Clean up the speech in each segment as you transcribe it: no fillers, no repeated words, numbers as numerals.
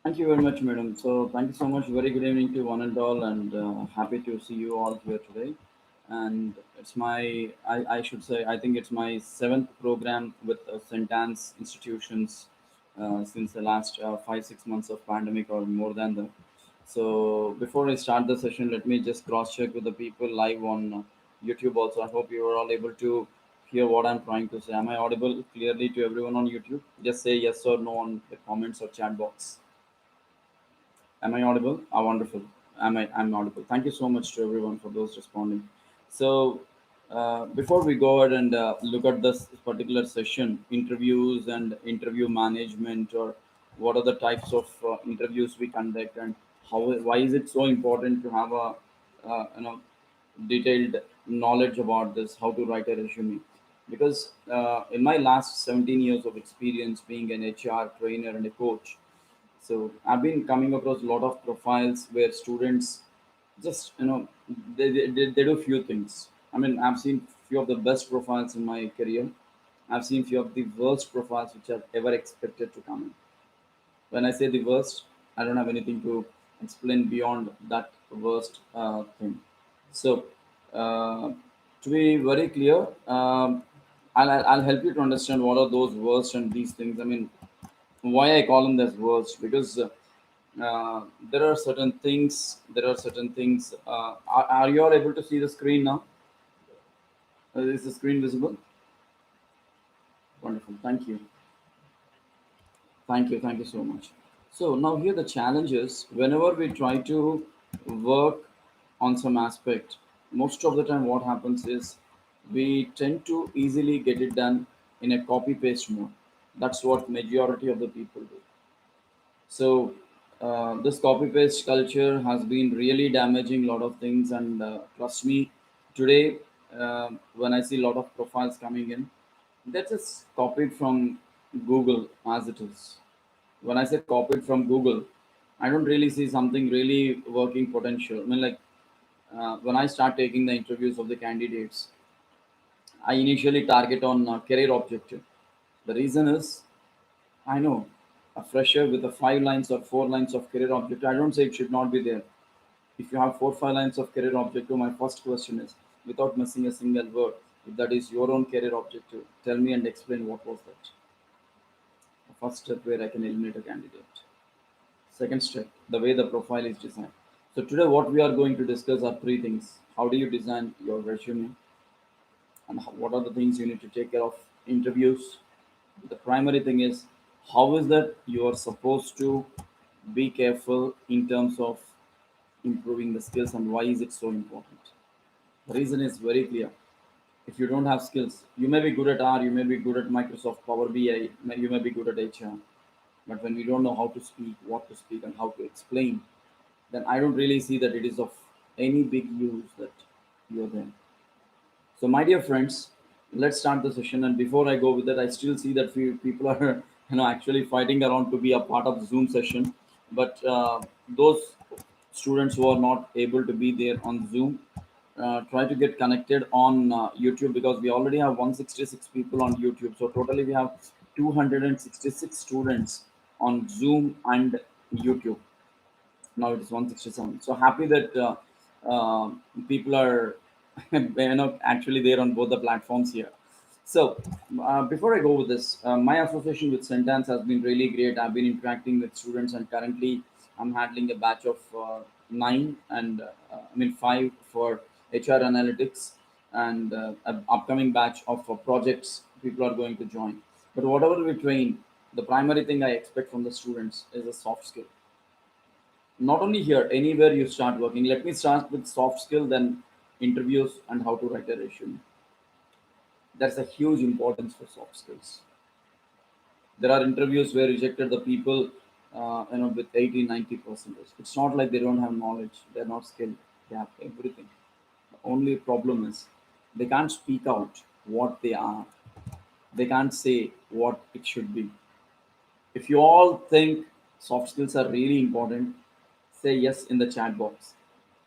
Thank you very much, madam. So, thank you so much. Very good evening to one and all, and happy to see you all here today. And it's I should say, I think it's my seventh program with Sentence institutions since the last 5 6 months of pandemic or more than that. So, before I start the session, let me just cross check with the people live on YouTube also. I hope you are all able to hear what I'm trying to say. Am I audible clearly to everyone on YouTube? Just say yes or no on the comments or chat box. Am I audible? Ah, wonderful. I'm audible. Thank you so much to everyone for those responding. So, before we go ahead and look at this particular session, interviews and interview management, or what are the types of interviews we conduct, and why is it so important to have a detailed knowledge about this, how to write a resume? Because in my last 17 years of experience being an HR trainer and a coach, so I've been coming across a lot of profiles where students just they do few things. I mean, I've seen few of the best profiles in my career. I've seen few of the worst profiles which I've ever expected to come in. When I say the worst, I don't have anything to explain beyond that worst thing. So, to be very clear, I'll help you to understand what are those worst and these things. I mean, why I call them as worst, because there are certain things. There are certain things. Are you all able to see the screen now? Is the screen visible? Wonderful. Thank you. Thank you. Thank you so much. So now here the challenge is whenever we try to work on some aspect, most of the time what happens is we tend to easily get it done in a copy paste mode. That's what majority of the people do. So this copy paste culture has been really damaging a lot of things, and trust me, today when I see a lot of profiles coming in, they're just copied from Google as it is. When I say copied from Google, I don't really see something really working potential. I mean, like when I start taking the interviews of the candidates, I initially target on career objective. The reason is I know a fresher with a 5 lines or 4 lines of career objective. I don't say it should not be there. If you have 4 5 lines of career objective, my first question is, without missing a single word, if that is your own career objective, tell me and explain what was that. The first step where I can eliminate a candidate. Second step, the way the profile is designed. So today, what we are going to discuss are three things: how do you design your resume, and what are the things you need to take care of interviews. The primary thing is how is that you are supposed to be careful in terms of improving the skills, and why is it so important. The reason is very clear. If you don't have skills, you may be good at R, you may be good at Microsoft Power BI, you may be good at HR, but when we don't know how to speak, what to speak, and how to explain, then I don't really see that it is of any big use that you're there. So, my dear friends, let's start the session. And before I go with that, I still see that few people are, actually fighting around to be a part of the Zoom session. But those students who are not able to be there on Zoom, try to get connected on YouTube, because we already have 166 people on YouTube. So totally we have 266 students on Zoom and YouTube. Now it is 167. So happy that people are actually there on both the platforms here. So before I go with this, my association with Sentence has been really great. I've been interacting with students, and currently I'm handling a batch of 9, and I mean 5 for HR analytics, and an upcoming batch of projects people are going to join. But whatever we train, the primary thing I expect from the students is a soft skill. Not only here, anywhere you start working. Let me start with soft skill, then interviews, and how to write a resume. There's a huge importance for soft skills. There are interviews where rejected the people, with 80, 90%. It's not like they don't have knowledge, they're not skilled, they have everything. The only problem is they can't speak out what they are, they can't say what it should be. If you all think soft skills are really important, say yes in the chat box.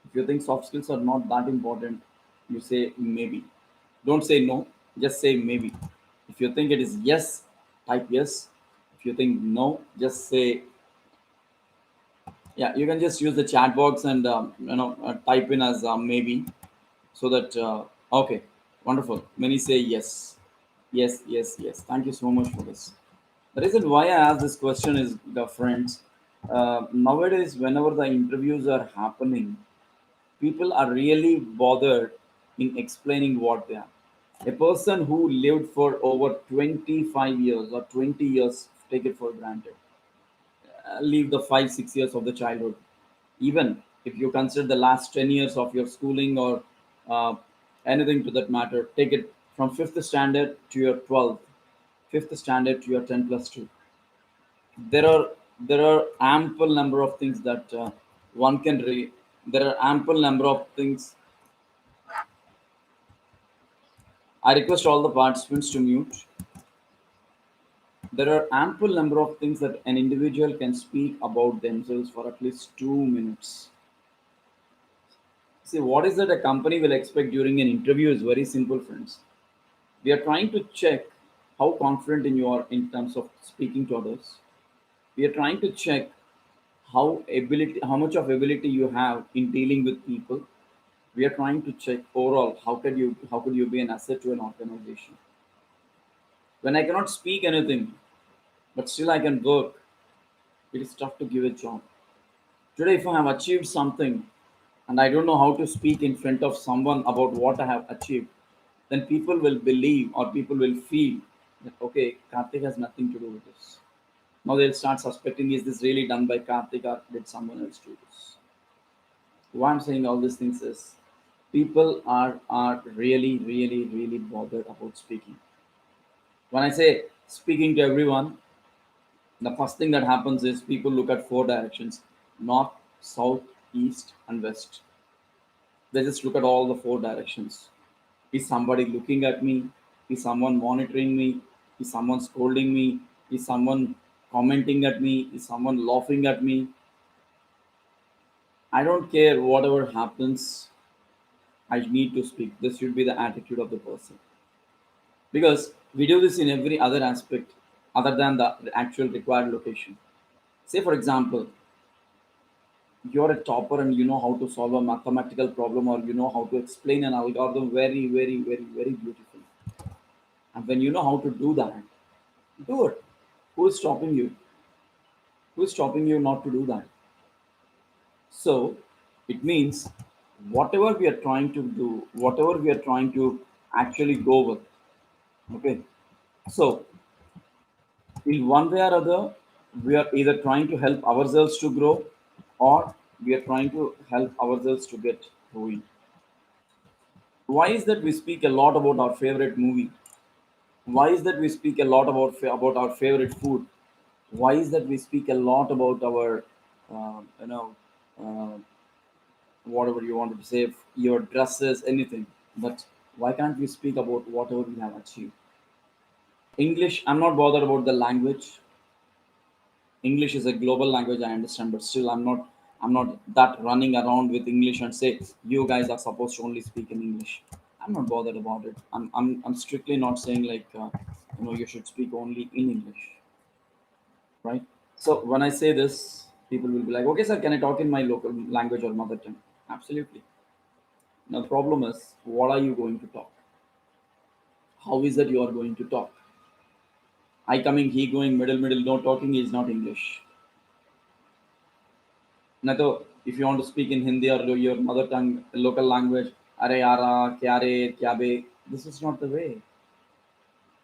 If you think soft skills are not that important, you say maybe. Don't say no, just say maybe. If you think it is yes, type yes. If you think no, just say Yeah, you can just use the chat box and type in as maybe, so that okay, wonderful. Many say yes, yes, yes, yes. Thank you so much for this. The reason why I ask this question is, the friends, nowadays whenever the interviews are happening, people are really bothered in explaining what they are. A person who lived for over 25 years or 20 years, take it for granted, leave the 5 6 years of the childhood, even if you consider the last 10 years of your schooling, or uh, anything to that matter, take it from fifth standard to your 12th, fifth standard to your 10 plus 2. There are there are ample number of things that one can there are ample number of things. I request all the participants to mute. There are ample number of things that an individual can speak about themselves for at least 2 minutes. See, what is that a company will expect during an interview is very simple, friends. We are trying to check how confident in you are in terms of speaking to others. We are trying to check how much of ability you have in dealing with people. We are trying to check overall how could you be an asset to an organization. When I cannot speak anything, but still I can work, it is tough to give a job. Today, if I have achieved something and I don't know how to speak in front of someone about what I have achieved, then people will believe or people will feel that, okay, Karthik has nothing to do with this. Now they'll start suspecting, is this really done by Karthik or did someone else do this? Why I'm saying all these things is, people are really, really, really bothered about speaking. When I say speaking to everyone, the first thing that happens is people look at four directions: north, south, east, and west. They just look at all the four directions. Is somebody looking at me? Is someone monitoring me? Is someone scolding me? Is someone commenting at me? Is someone laughing at me? I don't care whatever happens, I need to speak. This should be the attitude of the person. Because we do this in every other aspect other than the actual required location. Say, for example, you're a topper and you know how to solve a mathematical problem, or you know how to explain an algorithm very, very, very, very beautifully. And when you know how to do that, do it. Who is stopping you? Who is stopping you not to do that? So it means whatever we are trying to do, whatever we are trying to actually go with. Okay. So in one way or other, we are either trying to help ourselves to grow, or we are trying to help ourselves to get ruined. Why is that we speak a lot about our favorite movie? Why is that we speak a lot about our favorite food? Why is that we speak a lot about our uh, you know uh, whatever you wanted to say, your dresses, anything? But why can't we speak about whatever we have achieved? English, I'm not bothered about the language. English is a global language, I understand, but still I'm not that running around with English and say you guys are supposed to only speak in English. I'm not bothered about it. I'm strictly not saying like you should speak only in English, right? So when I say this, people will be like, okay, sir, can I talk in my local language or mother tongue? Absolutely. Now the problem is, what are you going to talk? How is that you are going to talk? I coming, he going, middle, no talking is not English. Now, तो if you want to speak in Hindi or your mother tongue, local language, अरे यारा, क्या रे, क्या बे, this is not the way.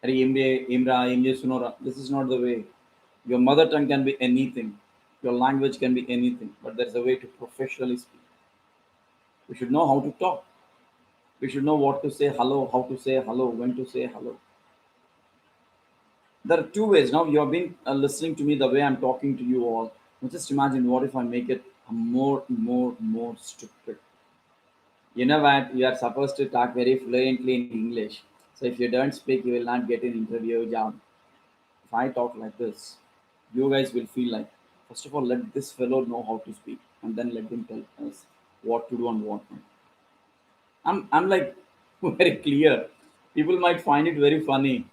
अरे इमरे, इमरा, इमरे सुनोरा, this is not the way. Your mother tongue can be anything. Your language can be anything, but there's a way to professionally speak. We should know how to talk. We should know what to say hello, how to say hello, when to say hello. There are two ways. Now you have been listening to me the way I'm talking to you all. Now just imagine, what if I make it a more stupid. You know what? You are supposed to talk very fluently in English. So if you don't speak, you will not get an interview job. If I talk like this, you guys will feel like, first of all, let this fellow know how to speak, and then let him tell us what to do and what not. I'm like very clear. People might find it very funny.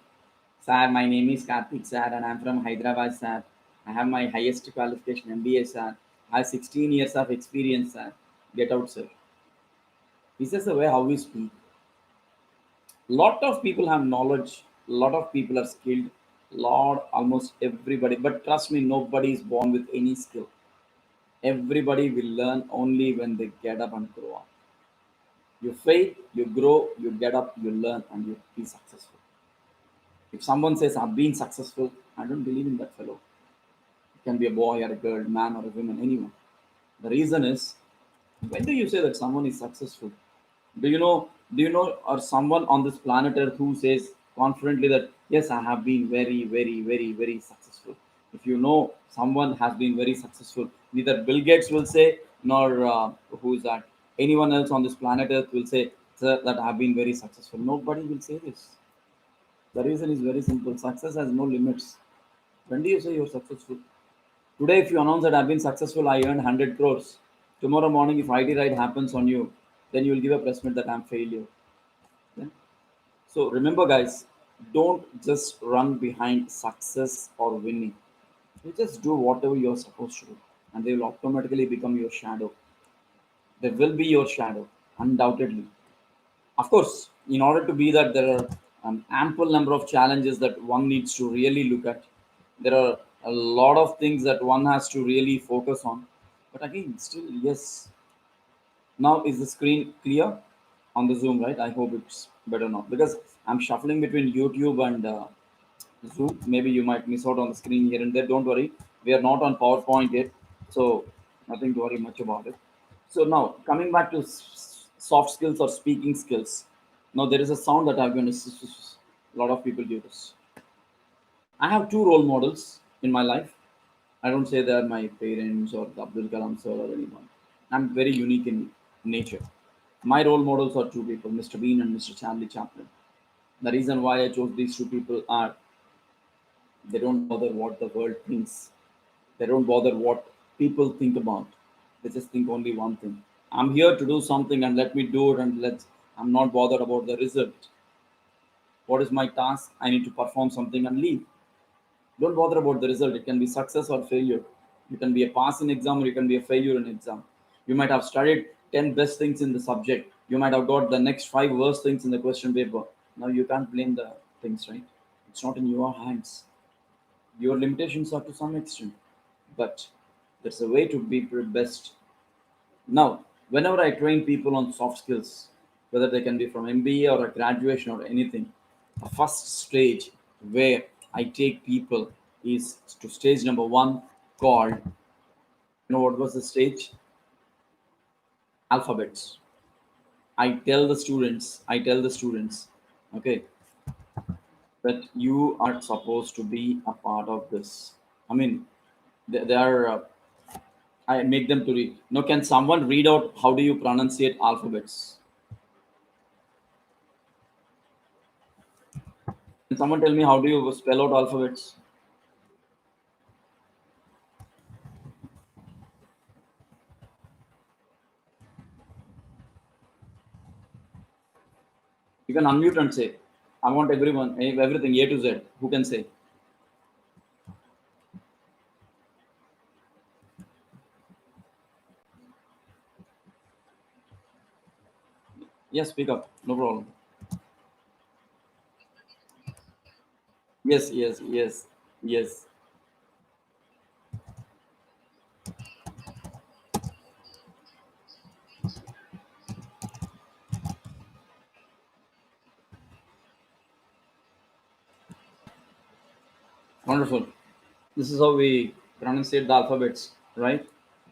Sir, my name is Karthik, sir, and I'm from Hyderabad, sir. I have my highest qualification MBA, sir. I have 16 years of experience, sir. Get out, sir. This is the way how we speak. Lot of people have knowledge. Lot of people are skilled. Lord, almost everybody. But trust me, nobody is born with any skill. Everybody will learn only when they get up and grow up. You fail, you grow, you get up, you learn, and you be successful. If someone says, I've been successful, I don't believe in that fellow. It can be a boy or a girl, man or a woman, anyone. The reason is, when do you say that someone is successful? Do you know, or someone on this planet Earth who says confidently that, yes, I have been very, very, very, very successful? If you know someone has been very successful, neither Bill Gates will say, nor who is that? Anyone else on this planet Earth will say, sir, that I have been very successful. Nobody will say this. The reason is very simple. Success has no limits. When do you say you're successful? Today, if you announce that I've been successful, I earned 100 crores. Tomorrow morning, if IT right happens on you, then you will give a press meet that I'm failure. Then, so remember, guys, don't just run behind success or winning. You just do whatever you're supposed to do, and they will automatically become your shadow. They will be your shadow, undoubtedly. Of course, in order to be that, there are an ample number of challenges that one needs to really look at. There are a lot of things that one has to really focus on. But again, still, yes. Now, is the screen clear on the Zoom, right? I hope it's better now because I'm shuffling between YouTube and Zoom. Maybe you might miss out on the screen here and there. Don't worry. We are not on PowerPoint yet. So, nothing to worry much about it. So now coming back to soft skills or speaking skills. Now there is a sound that I'm going to. A lot of people do this. I have two role models in my life. I don't say they are my parents or Abdul Kalam sir or anyone. I'm very unique in nature. My role models are two people, Mr. Bean and Mr. Charlie Chaplin. The reason why I chose these two people are they don't bother what the world thinks. They don't bother what people think about. They just think only one thing. I'm here to do something and let me do it and I'm not bothered about the result. What is my task? I need to perform something and leave. Don't bother about the result. It can be success or failure. You can be a pass in exam or you can be a failure in exam. You might have studied 10 best things in the subject. You might have got the next five worst things in the question paper. Now you can't blame the things, right? It's not in your hands. Your limitations are to some extent. But there's a way to be best. Now, whenever I train people on soft skills, whether they can be from MBA or a graduation or anything, the first stage where I take people is to stage number one called, what was the stage? Alphabets. I tell the students, okay, that you are supposed to be a part of this. I mean, they are, I make them to read. Now, can someone read out how do you pronunciate alphabets? Can someone tell me how do you spell out alphabets? You can unmute and say, I want everyone, everything A to Z. Who can say? Yes, speak up. No problem. Yes, yes, yes, yes. Wonderful. This is how we pronunciate the alphabets, right?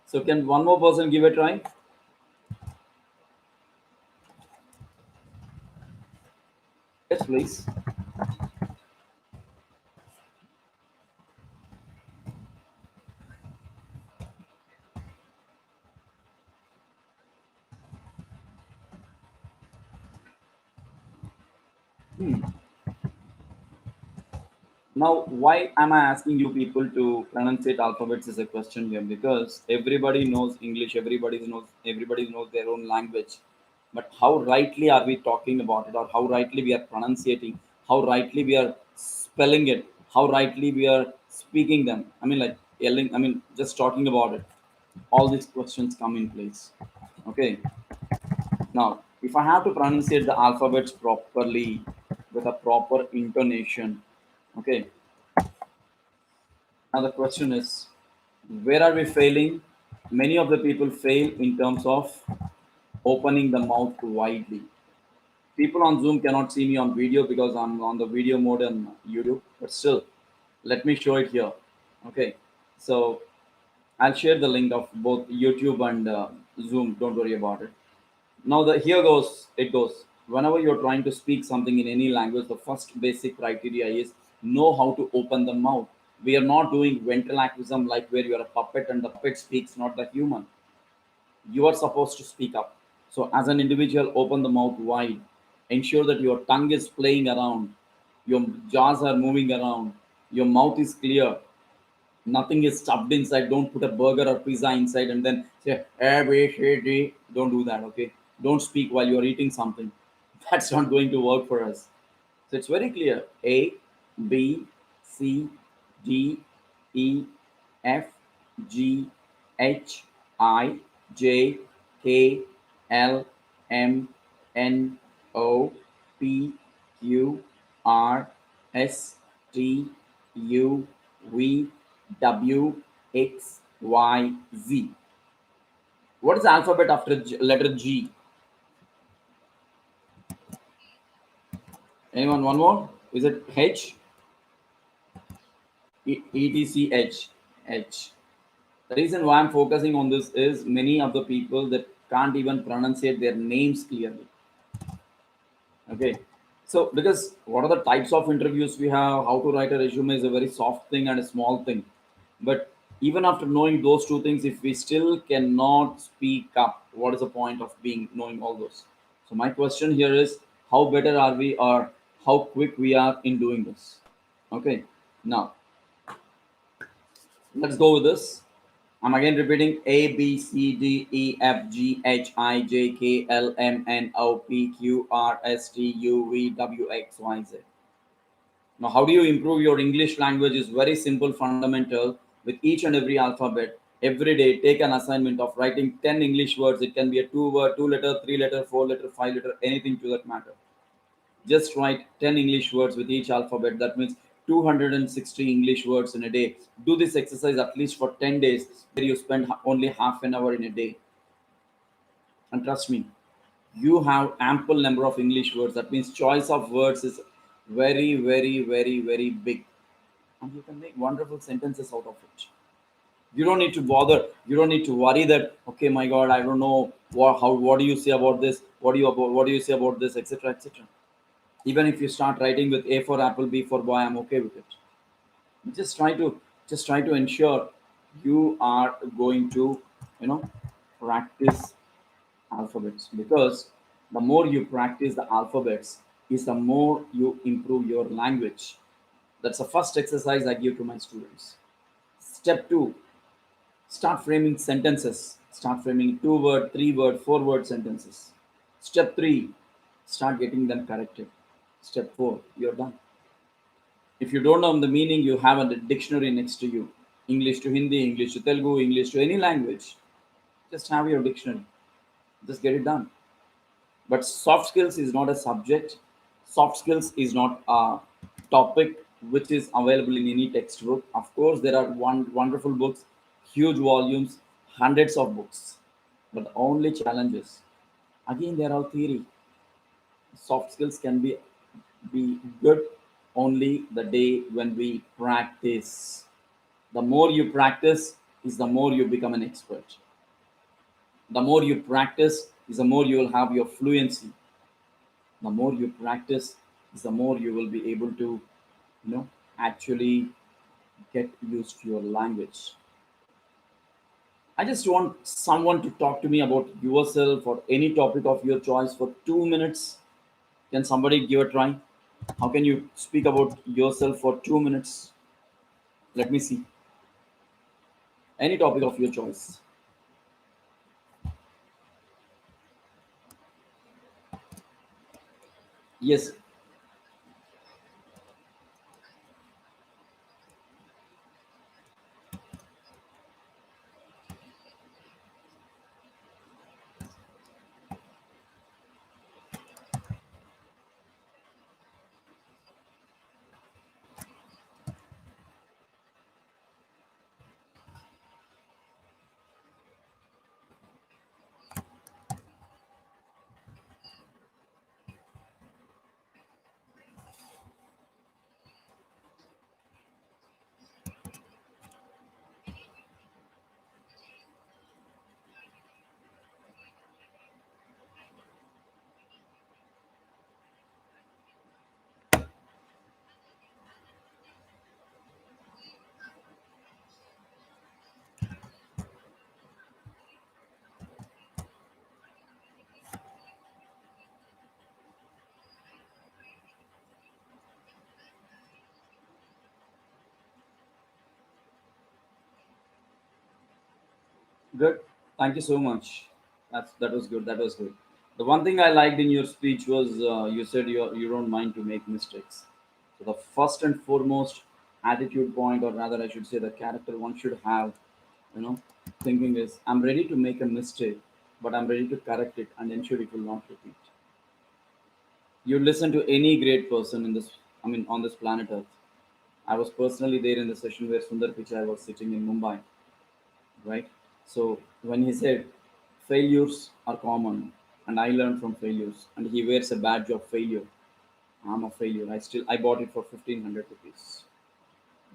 So, can one more person give a try? Yes, please. Hmm. Now, why am I asking you people to pronunciate alphabets is a question here because everybody knows English, everybody knows their own language. But how rightly are we talking about it, or how rightly we are pronunciating, how rightly we are spelling it, how rightly we are speaking them? I mean, like yelling. I mean, just talking about it. all these questions come in place. Okay, now if I have to pronunciate the alphabets properly with a proper intonation, okay, now the question is, where are we failing? Many of the people fail in terms of opening the mouth widely. People on Zoom cannot see me on video because I'm on the video mode on YouTube, but still, let me show it here. Okay, so I'll share the link of both YouTube and Zoom. Don't worry about it. Now the here goes it goes. Whenever you're trying to speak something in any language, the first basic criteria is know how to open the mouth. We are not doing ventriloquism like where you are a puppet and the puppet speaks, not the human. You are supposed to speak up. So as an individual, open the mouth wide. Ensure that your tongue is playing around, your jaws are moving around, your mouth is clear, nothing is stuffed inside. Don't put a burger or pizza inside and then say A B C D. Don't do that. Okay. Don't speak while you're eating something. That's not going to work for us. So it's very clear. A B C D E F G H I J K L M N O P Q R S T U V W X Y Z. What is the alphabet after letter G? Anyone? One more? Is it H? ETCH. H. The reason why I'm focusing on this is many of the people that can't even pronunciate their names clearly. Okay. So, because what are the types of interviews we have, how to write a resume is a very soft thing and a small thing. But even after knowing those two things, if we still cannot speak up, what is the point of being knowing all those? So, my question here is how better are we or how quick we are in doing this? Okay. Now, let's go with this. I'm again repeating A B C D E F G H I J K L M N O P Q R S T U V W X Y Z. Now, how do you improve your English language is very simple, fundamental. With each and every alphabet, every day take an assignment of writing 10 English words. It can be a two word, two letter, three letter, four letter, five letter, anything to that matter. Just write 10 English words with each alphabet. That means 260 English words in a day. Do this exercise at least for 10 days, where you spend only half an hour in a day. And trust me, you have ample number of English words. That means choice of words is very, very, very, very big. And you can make wonderful sentences out of it. You don't need to bother. You don't need to worry that, okay, my God, I don't know what do you say about this? What do you say about this, etc. etc. Even if you start writing with A for apple, B for boy, I'm okay with it. just try to just try to ensure you are going to you know practice alphabets, because the more you practice the alphabets is the more you improve your language. That's the first exercise I give to my students. Step 2, start framing sentences. Start framing 2 word, 3 word, 4 word sentences. Step 3, start getting them corrected. Step 4, you're done. If you don't know the meaning, you have a dictionary next to you. English to Hindi, English to Telugu, English to any language. Just have your dictionary. Just get it done. But soft skills is not a subject. Soft skills is not a topic which is available in any textbook. Of course, there are wonderful books, huge volumes, hundreds of books. But the only challenge is, again, they're all theory. Soft skills can be good only the day when we practice. The more you practice is the more you become an expert. The more you practice is the more you will have your fluency. The more you practice is the more you will be able to actually get used to your language. I just want someone to talk to me about yourself or any topic of your choice for 2 minutes. Can somebody give a try? How can you speak about yourself for 2 minutes? Let me see. Any topic of your choice. Yes. Good. Thank you so much. That was good. That was good. The one thing I liked in your speech was you said you don't mind to make mistakes. So the first and foremost attitude point, or rather, I should say, the character one should have, you know, thinking is I'm ready to make a mistake, but I'm ready to correct it and ensure it will not repeat. You listen to any great person in this, I mean, on this planet Earth. I was personally there in the session where Sundar Pichai was sitting in Mumbai, right? So when he said failures are common and I learn from failures, and he wears a badge of failure. I'm a failure. I bought it for 1500 rupees.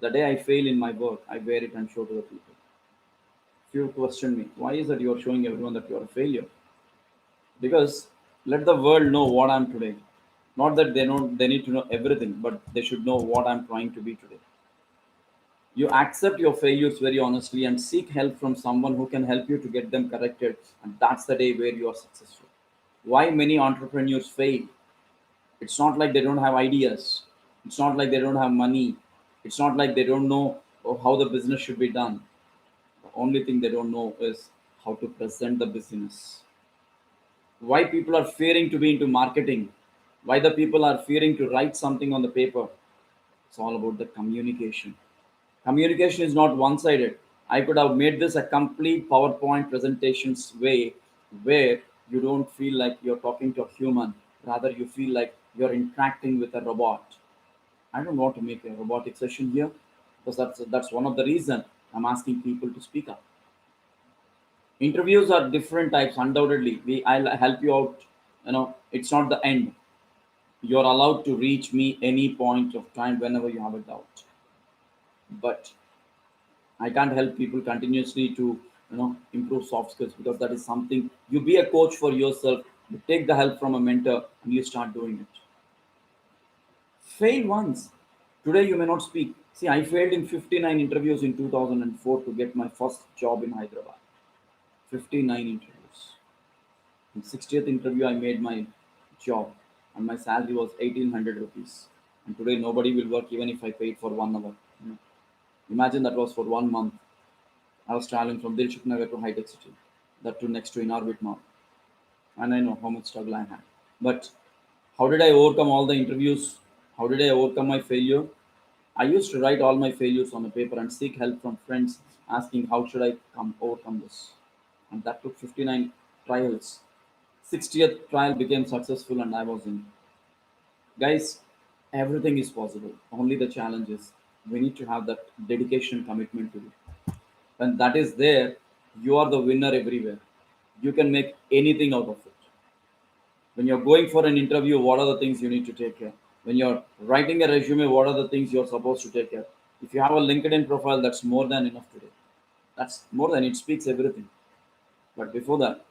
The day I fail in my work, I wear it and show to the people. Few question me, why is that you're showing everyone that you're a failure? Because let the world know what I'm today. Not that they need to know everything, but they should know what I'm trying to be today. You accept your failures very honestly and seek help from someone who can help you to get them corrected, and that's the day where you are successful. Why many entrepreneurs fail? It's not like they don't have ideas, it's not like they don't have money, it's not like they don't know how the business should be done. The only thing they don't know is how to present the business. Why people are fearing to be into marketing, why the people are fearing to write something on the paper. It's all about the communication. Communication is not one sided. I could have made this a complete PowerPoint presentations way where you don't feel like you're talking to a human, rather, you feel like you're interacting with a robot. I don't want to make a robotic session here because that's one of the reason I'm asking people to speak up. Interviews are different types, undoubtedly. I'll help you out. It's not the end. You're allowed to reach me any point of time whenever you have a doubt. But I can't help people continuously to improve soft skills because that is something you be a coach for yourself. You take the help from a mentor and you start doing it. Fail once. Today you may not speak. See, I failed in 59 interviews in 2004 to get my first job in Hyderabad. 59 interviews. In 60th interview, I made my job, and my salary was 1800 rupees. And today nobody will work even if I paid for 1 hour. You know. Imagine that was for 1 month. I was traveling from Dilshuk Nagar to High Tech City, that too next to Inorbit Mall, and I know how much struggle I had. But how did I overcome all the interviews? How did I overcome my failure? I used to write all my failures on a paper and seek help from friends, asking how should I overcome this. And that took 59 trials. 60th trial became successful and I was in. Guys, everything is possible. Only the challenge is we need to have that dedication and commitment to it. When that is there, you are the winner everywhere. You can make anything out of it. When you're going for an interview, what are the things you need to take care? When you're writing a resume, what are the things you're supposed to take care? If you have a LinkedIn profile, that's more than enough today. That's more than it speaks everything. But before that,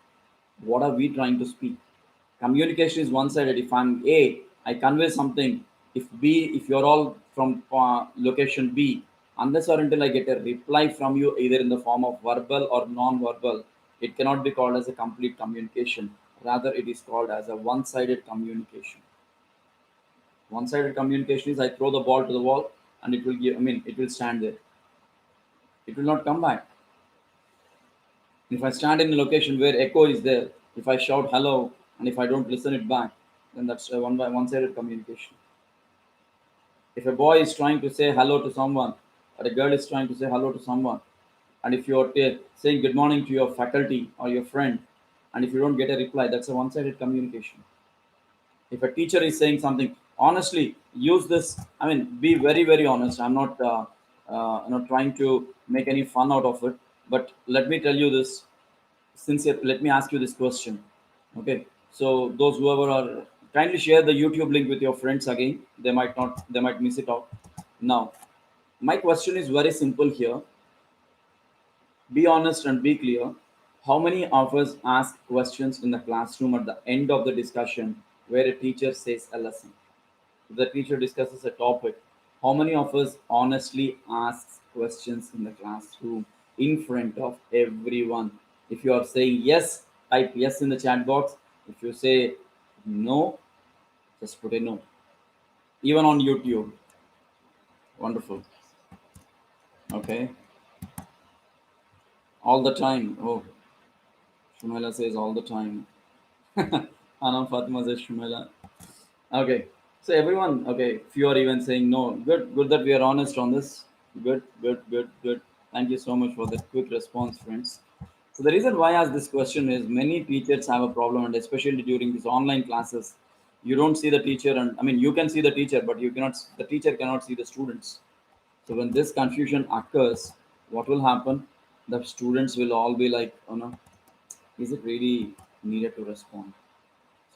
what are we trying to speak? Communication is one sided. If I'm A, I convey something. If B, if you're all from location B, unless or until I get a reply from you either in the form of verbal or non-verbal, it cannot be called as a complete communication. Rather, it is called as a one-sided communication. One-sided communication is I throw the ball to the wall and it will give. I mean, it will stand there. It will not come back. If I stand in a location where echo is there, if I shout hello and if I don't listen it back, then that's a one-sided communication. If a boy is trying to say hello to someone, or a girl is trying to say hello to someone, and if you're saying good morning to your faculty or your friend, and if you don't get a reply, that's a one-sided communication. If a teacher is saying something, honestly, use this. I mean, be very, very honest. I'm not trying to make any fun out of it, but let me tell you this sincere. Let me ask you this question. Okay, so those whoever are kindly share the YouTube link with your friends again. They might miss it out. Now, my question is very simple here. Be honest and be clear. How many of us ask questions in the classroom at the end of the discussion where a teacher says a lesson? If the teacher discusses a topic, how many of us honestly asks questions in the classroom in front of everyone? If you are saying yes, type yes in the chat box. If you say no, just put a no. Even on YouTube. Wonderful. Okay. All the time. Oh, Shumela says all the time. Anam Fatima says Shumela. Okay. So everyone, okay, few are even saying no. Good, good that we are honest on this. Good, good, good, good. Thank you so much for that quick response, friends. So the reason why I ask this question is many teachers have a problem, and especially during these online classes, you don't see the teacher, and I mean you can see the teacher, but you cannot. The teacher cannot see the students. So when this confusion occurs, what will happen? The students will all be like, oh no, is it really needed to respond?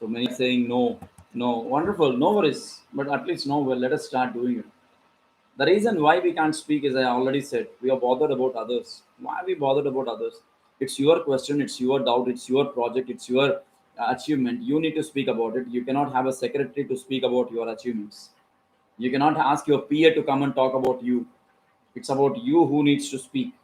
So many saying no, no, wonderful, no worries, but at least no, well, let us start doing it. The reason why we can't speak, as I already said, we are bothered about others. Why are we bothered about others? It's your question, it's your doubt, it's your project, it's your achievement. You need to speak about it. You cannot have a secretary to speak about your achievements. You cannot ask your peer to come and talk about you. It's about you who needs to speak.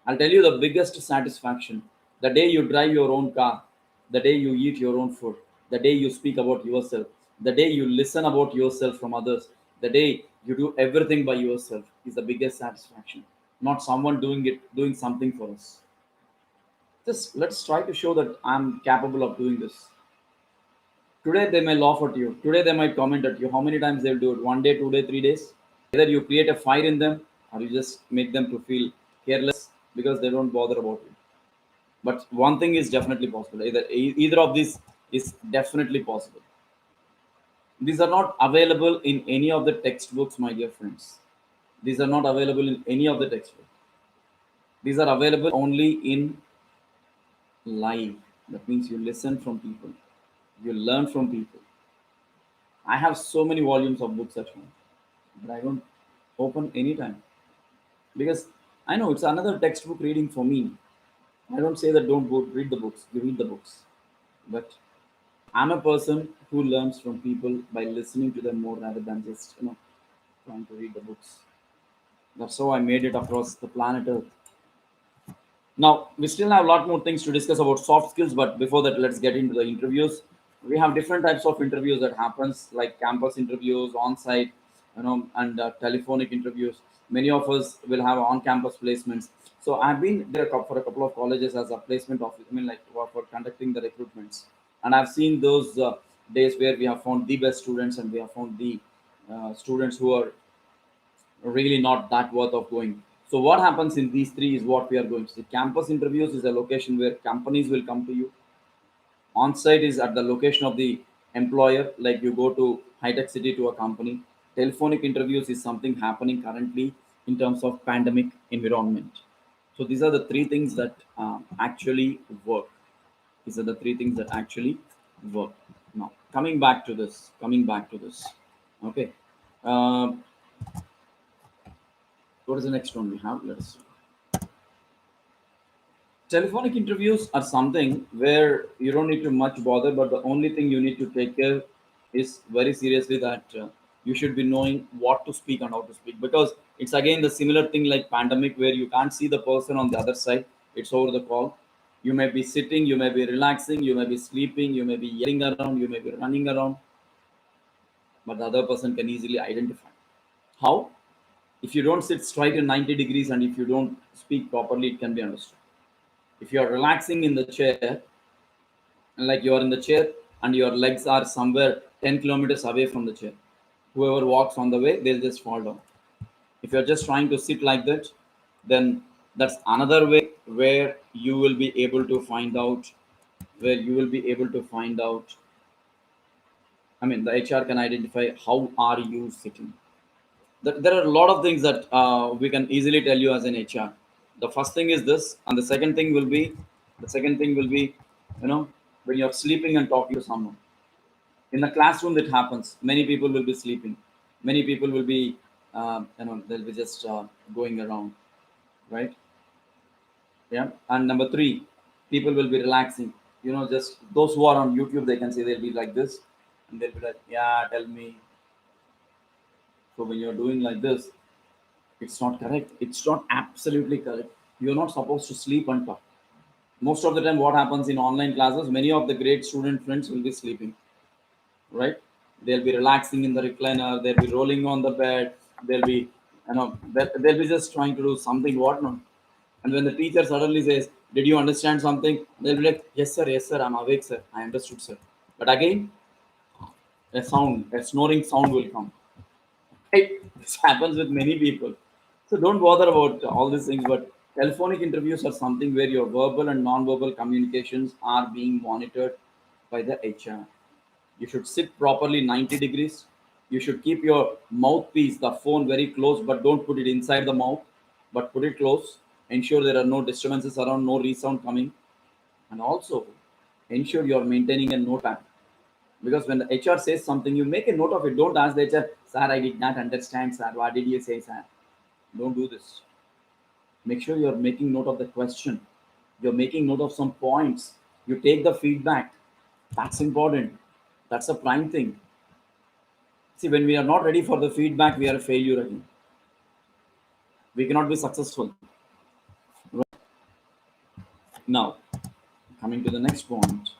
I'll tell you the biggest satisfaction. The day you drive your own car, the day you eat your own food, the day you speak about yourself, the day you listen about yourself from others, the day you do everything by yourself is the biggest satisfaction. Not someone doing it, doing something for us. Just let's try to show that I'm capable of doing this. Today they may laugh at you. Today they might comment at you. How many times they'll do it? 1 day, 2 day, 3 days. Either you create a fire in them, or you just make them to feel careless because they don't bother about you. But one thing is definitely possible. Either of these is definitely possible. These are not available in any of the textbooks, my dear friends. These are not available in any of the textbooks. These are available only in live. That means you listen from people, you learn from people. I have so many volumes of books at home, but I don't open anytime because I know it's another textbook reading for me. I don't say that don't go read the books. You read the books, but I'm a person who learns from people by listening to them more rather than just trying to read the books. That's how I made it across the planet Earth. Now we still have a lot more things to discuss about soft skills, but before that, let's get into the interviews. We have different types of interviews that happens, like campus interviews, on-site, and telephonic interviews. Many of us will have on-campus placements. So I've been there for a couple of colleges as a placement officer. I mean, like for conducting the recruitments, and I've seen those days where we have found the best students and we have found the students who are really not that worth of going. So what happens in these three is what we are going to see. Campus interviews is a location where companies will come to you. On-site is at the location of the employer, like you go to high-tech city to a company. Telephonic interviews is something happening currently in terms of pandemic environment. So these are the three things that actually work. These are the three things that actually work. Now, coming back to this. Okay. Uh, what is the next one we have? Let's Telephonic interviews are something where you don't need to much bother, but the only thing you need to take care is very seriously that you should be knowing what to speak and how to speak, because it's again the similar thing like pandemic where you can't see the person on the other side. It's over the call. You may be sitting, you may be relaxing, you may be sleeping, you may be yelling around, you may be running around, but the other person can easily identify. How? If you don't sit straight in 90 degrees and if you don't speak properly, it can be understood. If you are relaxing in the chair, and like you are in the chair and your legs are somewhere 10 kilometers away from the chair, whoever walks on the way, they'll just fall down. If you're just trying to sit like that, then that's another way where you will be able to find out where you will be able to find out I mean, the HR can identify how are you sitting. There are a lot of things that we can easily tell you as an HR. The first thing is this, and the second thing will be, when you're sleeping and talking to someone in the classroom. That happens. Many people will be sleeping. Many people will be, they'll be just going around, right? Yeah. And number three, people will be relaxing. Just those who are on YouTube, they can say they'll be like this, and they'll be like, yeah, tell me. So when you're doing like this, it's not correct. It's not absolutely correct. You're not supposed to sleep and talk. Most of the time, what happens in online classes, many of the great student friends will be sleeping, right? They'll be relaxing in the recliner. They'll be rolling on the bed. They'll be, they'll be just trying to do something. What not? And when the teacher suddenly says, "Did you understand something?" They'll be like, yes, sir, I'm awake, sir. I understood, sir." But again, a snoring sound will come. Right? This happens with many people. So don't bother about all these things. But telephonic interviews are something where your verbal and non-verbal communications are being monitored by the HR. You should sit properly 90 degrees. You should keep your mouthpiece, the phone, very close, but don't put it inside the mouth, but put it close. Ensure there are no disturbances around, no resound coming. And also ensure you're maintaining a notepad. Because when the HR says something, you make a note of it. Don't ask the HR, "Sir, I did not understand, sir. What did you say, sir?" Don't do this. Make sure you're making note of the question. You're making note of some points. You take the feedback. That's important. That's a prime thing. See, when we are not ready for the feedback, we are a failure again. We cannot be successful. Right? Now, coming to the next point.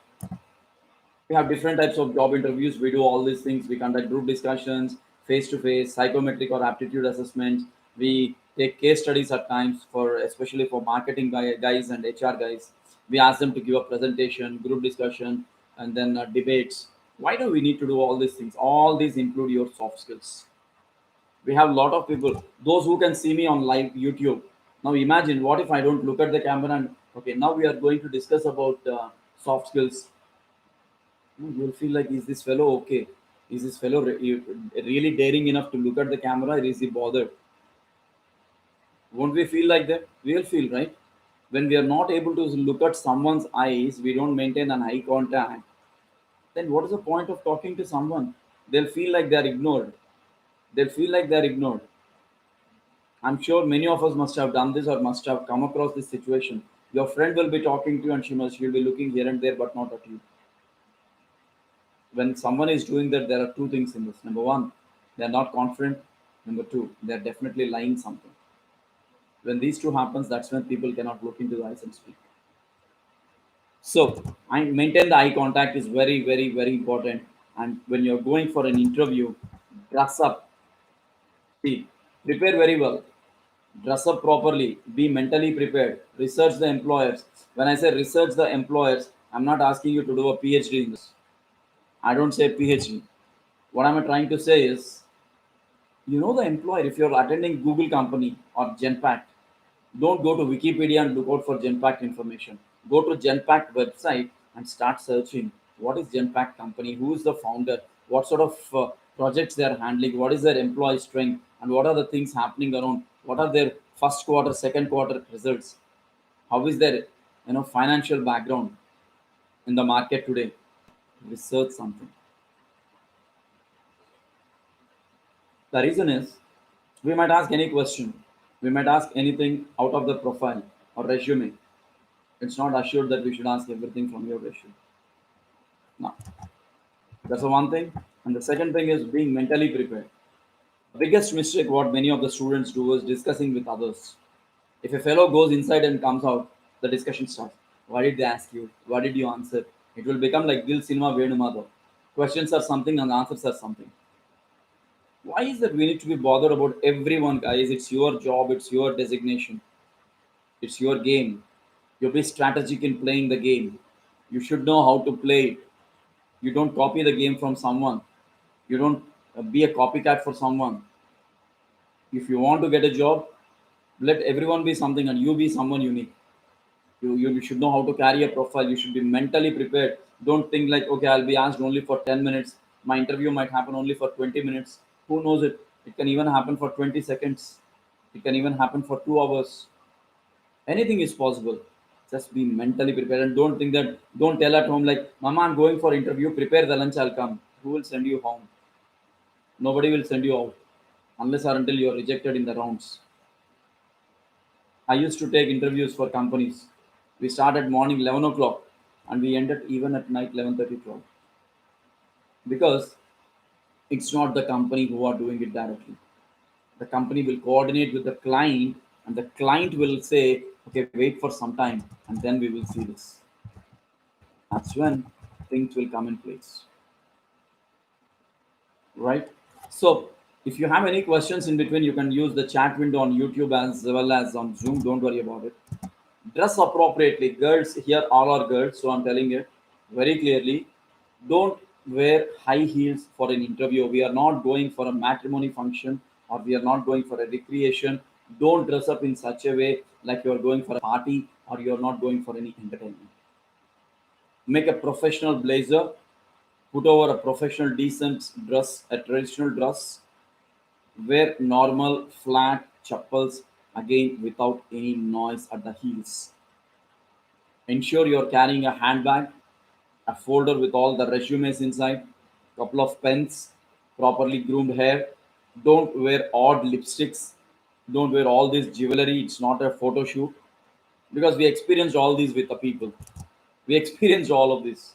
We have different types of job interviews. We do all these things. We conduct group discussions, face to face, psychometric or aptitude assessments. We take case studies at times for especially for marketing guys and HR guys. We ask them to give a presentation, group discussion, and then debates. Why do we need to do all these things? All these include your soft skills. We have a lot of people, those who can see me on live YouTube. Now imagine, what if I don't look at the camera and okay, now we are going to discuss about soft skills. You'll feel like, is this fellow okay? Is this fellow really daring enough to look at the camera, or is he bothered? Won't we feel like that? We'll feel, right? When we are not able to look at someone's eyes, we don't maintain an eye contact, then what is the point of talking to someone? They'll feel like they're ignored. They'll feel like they're ignored. I'm sure many of us must have done this or must have come across this situation. Your friend will be talking to you and she'll be looking here and there but not at you. When someone is doing that, there are two things in this. Number one, they're not confident. Number two, they're definitely lying something. When these two happens, that's when people cannot look into the eyes and speak. So I maintain the eye contact is very, very, very important. And when you're going for an interview, dress up. See, prepare very well. Dress up properly. Be mentally prepared. Research the employers. When I say research the employers, I'm not asking you to do a PhD in this. I don't say PhD. What I'm trying to say is, the employer, if you're attending Google company or Genpact, don't go to Wikipedia and look out for Genpact information. Go to Genpact website and start searching. What is Genpact company? Who is the founder? What sort of projects they are handling? What is their employee strength? And what are the things happening around? What are their first quarter, second quarter results? How is their financial background in the market today? Research something. The reason is, we might ask any question. We might ask anything out of the profile or resume. It's not assured that we should ask everything from your resume. Now, that's the one thing. And the second thing is being mentally prepared. The biggest mistake what many of the students do is discussing with others. If a fellow goes inside and comes out, the discussion starts. What did they ask you? What did you answer? It will become like Dil Cinema Venumada. Questions are something and answers are something. Why is that we need to be bothered about everyone, guys? It's your job, it's your designation, it's your game. You be strategic in playing the game. You should know how to play it. You don't copy the game from someone. You don't be a copycat for someone. If you want to get a job, let everyone be something and you be someone unique. You should know how to carry a profile. You should be mentally prepared. Don't think like, okay, I'll be asked only for 10 minutes. My interview might happen only for 20 minutes. Who knows it? It can even happen for 20 seconds. It can even happen for 2 hours. Anything is possible. Just be mentally prepared and don't think that, don't tell at home like, Mama, I'm going for interview, prepare the lunch, I'll come. Who will send you home? Nobody will send you out unless or until you're rejected in the rounds. I used to take interviews for companies. We start at morning 11 o'clock and we ended even at night 11:30 12. Because it's not the company who are doing it directly. The company will coordinate with the client and the client will say, okay, wait for some time and then we will see this. That's when things will come in place. Right? So If you have any questions in between, you can use the chat window on YouTube as well as on Zoom. Don't worry about it. Dress appropriately. Girls, here all are girls, so I'm telling it very clearly. Don't wear high heels for an interview. We are not going for a matrimony function or we are not going for a recreation. Don't dress up in such a way like you are going for a party or you are not going for any entertainment. Make a professional blazer, put over a professional decent dress, a traditional dress, wear normal flat chappals again without any noise at the heels. Ensure you're carrying a handbag, a folder with all the resumes inside, couple of pens, properly groomed hair. Don't wear odd lipsticks. Don't wear all this jewelry. It's not a photo shoot because we experienced all these with the people. We experienced all of this.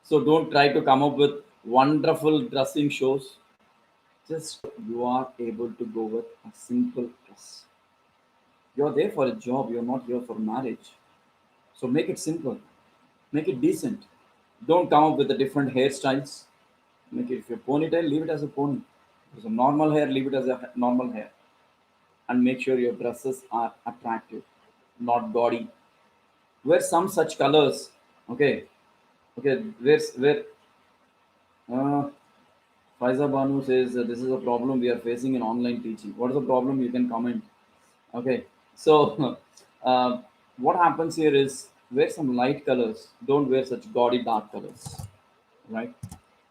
So don't try to come up with wonderful dressing shows. Just you are able to go with a simple dress. You're there for a job. You're not here for marriage. So make it simple. Make it decent. Don't come up with the different hairstyles. Make it if you're ponytail, leave it as a pony. If it's a normal hair, leave it as a normal hair. And make sure your dresses are attractive, not gaudy. Wear some such colors. Okay. Okay. Where uh, Faiza Banu says this is a problem we are facing in online teaching. What is the problem? You can comment. Okay. So what happens here is wear some light colors. Don't wear such gaudy dark colors. Right?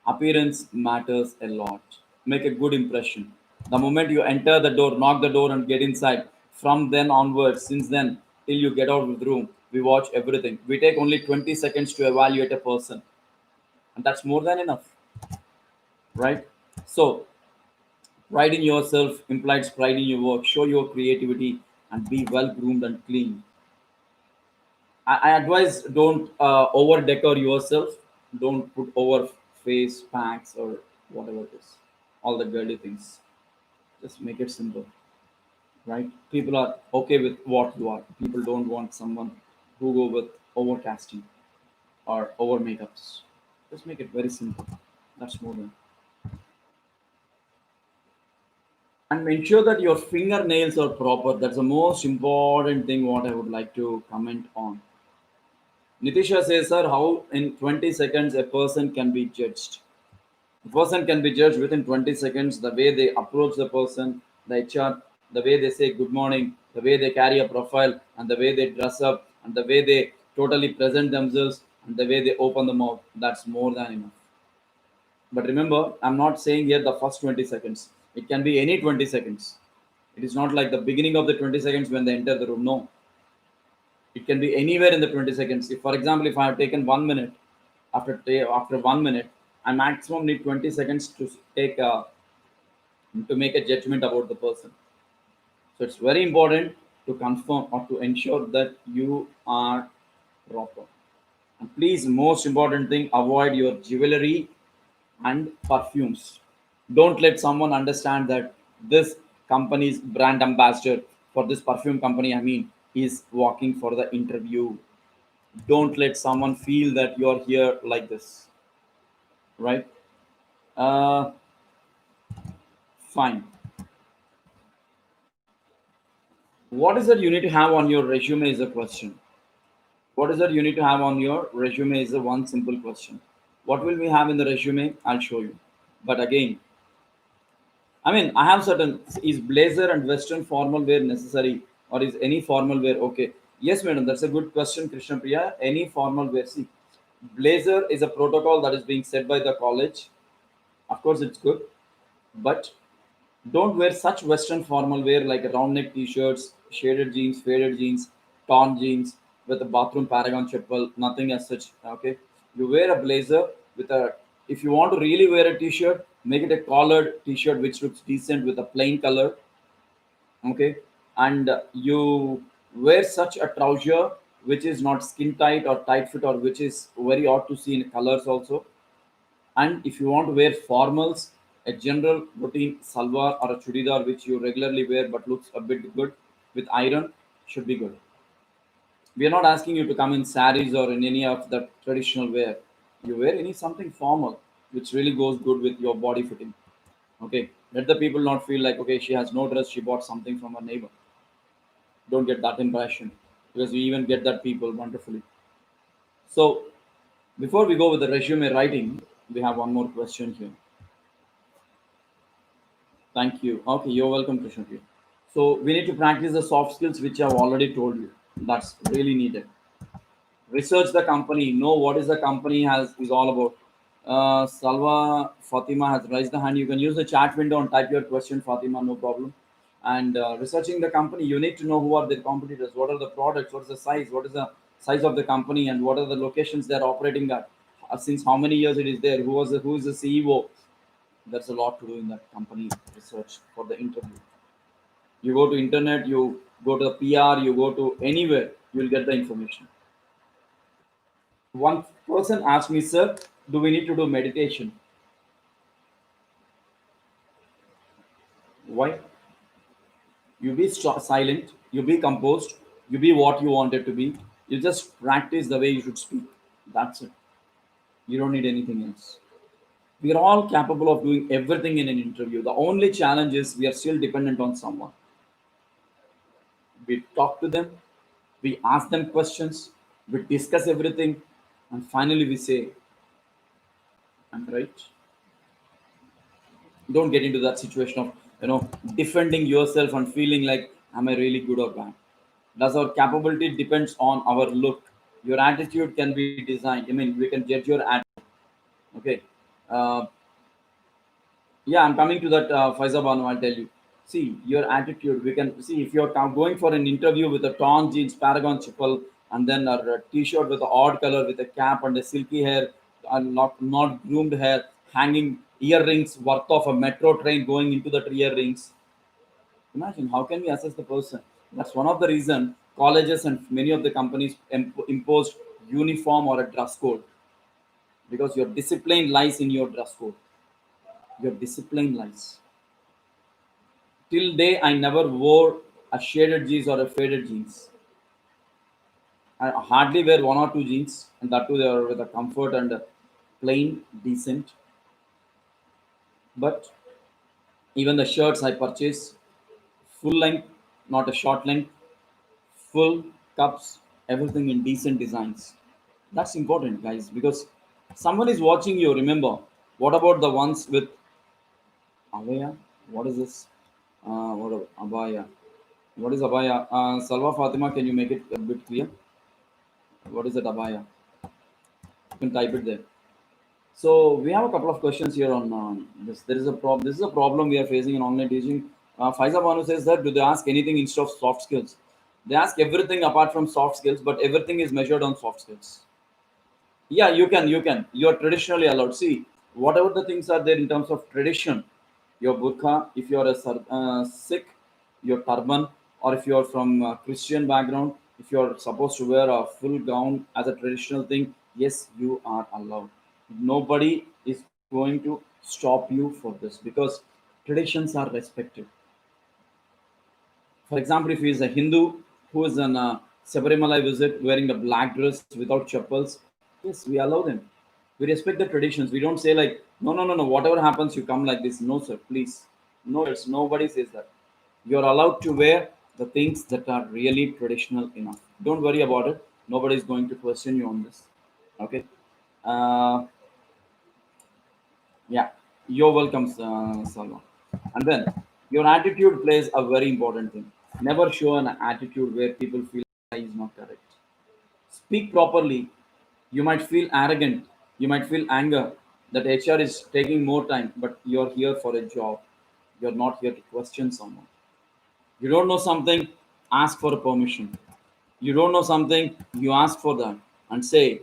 Appearance matters a lot. Make a good impression. The moment you enter the door, knock the door and get inside, from then onwards, since then till you get out of the room, we watch everything. We take only 20 seconds to evaluate a person, and that's more than enough, right? So, pride in yourself implies pride in your work. Show your creativity and be well groomed and clean. I advise don't over decor yourself. Don't put over face packs or whatever it is. All the girly things. Just make it simple, right? People are okay with what you are. People don't want someone who go with overcasting or over makeups. Just make it very simple. That's more than. And ensure that your fingernails are proper. That's the most important thing what I would like to comment on. Nitisha says, sir, how in 20 seconds a person can be judged? A person can be judged within 20 seconds the way they approach the person, the HR, the way they say good morning, the way they carry a profile, and the way they dress up, and the way they totally present themselves, and the way they open the mouth. That's more than enough. But remember, I'm not saying here the first 20 seconds. It can be any 20 seconds. It is not like the beginning of the 20 seconds when they enter the room. No, it can be anywhere in the 20 seconds. If, for example, if I have taken 1 minute, after 1 minute, I maximum need 20 seconds to take to make a judgment about the person. So it's very important to confirm or to ensure that you are proper. And please, most important thing, avoid your jewelry and perfumes. Don't let someone understand that this company's brand ambassador for this perfume company, I mean, is walking for the interview. Don't let someone feel that you're here like this, right? Uh, Fine. What is that you need to have on your resume is a question. What is that you need to have on your resume is a one simple question. What will we have in the resume? I'll show you. But again, I mean, I have certain. Is blazer and western formal wear necessary, or is any formal wear okay? Yes, madam. That's a good question, Krishna Priya. Any formal wear. See, blazer is a protocol that is being set by the college. Of course, it's good, but don't wear such Western formal wear like round neck t-shirts, shaded jeans, faded jeans, torn jeans with a bathroom paragon chappal. Nothing as such. Okay, you wear a blazer with a. If you want to really wear a t-shirt, make it a collared t-shirt which looks decent with a plain color. Okay, and you wear such a trouser which is not skin tight or tight fit or which is very odd to see in colors also. And if you want to wear formals, a general routine salwar or a chudidar which you regularly wear but looks a bit good with iron should be good. We are not asking you to come in saris or in any of the traditional wear. You wear any something formal which really goes good with your body fitting. Okay, let the people not feel like, okay, she has no dress, she bought something from her neighbor. Don't get that impression, because we even get that people wonderfully. So before we go with the resume writing, we have one more question here. Thank you. Okay, you're welcome, Krishna. So we need to practice the soft skills which I've already told you. That's really needed. Research the company, know what is the company has is all about. Salva Fatima has raised the hand. You can use the chat window and type your question, Fatima, no problem. And researching the company, you need to know who are their competitors, what are the products, what is the size, what is the size of the company, and what are the locations they're operating at. Since how many years it is there, who is the CEO. There's a lot to do in that company research for the interview. You go to internet, you go to the PR, you go to anywhere, you'll get the information. One person asked me, sir, do we need to do meditation? Why? You be silent, you be composed, you be what you wanted to be. You just practice the way you should speak. That's it. You don't need anything else. We are all capable of doing everything in an interview. The only challenge is we are still dependent on someone. We talk to them, we ask them questions, we discuss everything, and finally we say, I'm right. Don't get into that situation of defending yourself and feeling like, am I really good or bad? Does our capability depends on our look? Your attitude can be designed. I mean, we can judge your attitude. Okay. uh, yeah, I'm coming to that, Faiza Banu, I'll tell you. See, your attitude, we can see if you're going for an interview with a torn jeans, paragon chipple, and then a t-shirt with an odd color with a cap and a silky hair, and not groomed hair, hanging earrings worth of a metro train going into the earrings. Imagine, how can we assess the person? That's one of the reason colleges and many of the companies imposed uniform or a dress code, because your discipline lies in your dress code. Your discipline lies. Till day, I never wore a shaded jeans or a faded jeans. I hardly wear one or two jeans, and that too they are with a comfort and a plain, decent. But even the shirts I purchase, full length, not a short length, full cups, everything in decent designs. That's important, guys, because someone is watching you. Remember, what about the ones with abaya? What is this? Abaya? What is abaya? Salwa Fatima, can you make it a bit clear? What is it, abaya? You can type it there. So we have a couple of questions here on this. There is a problem. This is a problem we are facing in online teaching. Faiza Banu says that do they ask anything instead of soft skills? They ask everything apart from soft skills, but everything is measured on soft skills. Yeah, you can. You're traditionally allowed. See, whatever the things are there in terms of tradition, your burqa, if you're a Sikh, your turban, or if you're from a Christian background, if you're supposed to wear a full gown as a traditional thing, yes, you are allowed. Nobody is going to stop you for this, because traditions are respected. For example, if he is a Hindu who is on a Sabarimala visit wearing a black dress without chappals, yes, we allow them. We respect the traditions. We don't say like, no, no, no, no, whatever happens, you come like this. No, sir, please. No, yes, nobody says that. You're allowed to wear the things that are really traditional enough. Don't worry about it. Nobody is going to question you on this. Okay. Uh, yeah, you're welcome, Salma. And then your attitude plays a very important thing. Never show an attitude where people feel is not correct. Speak properly. You might feel arrogant. You might feel anger that HR is taking more time, but you're here for a job. You're not here to question someone. You don't know something, ask for a permission. You don't know something, you ask for that and say,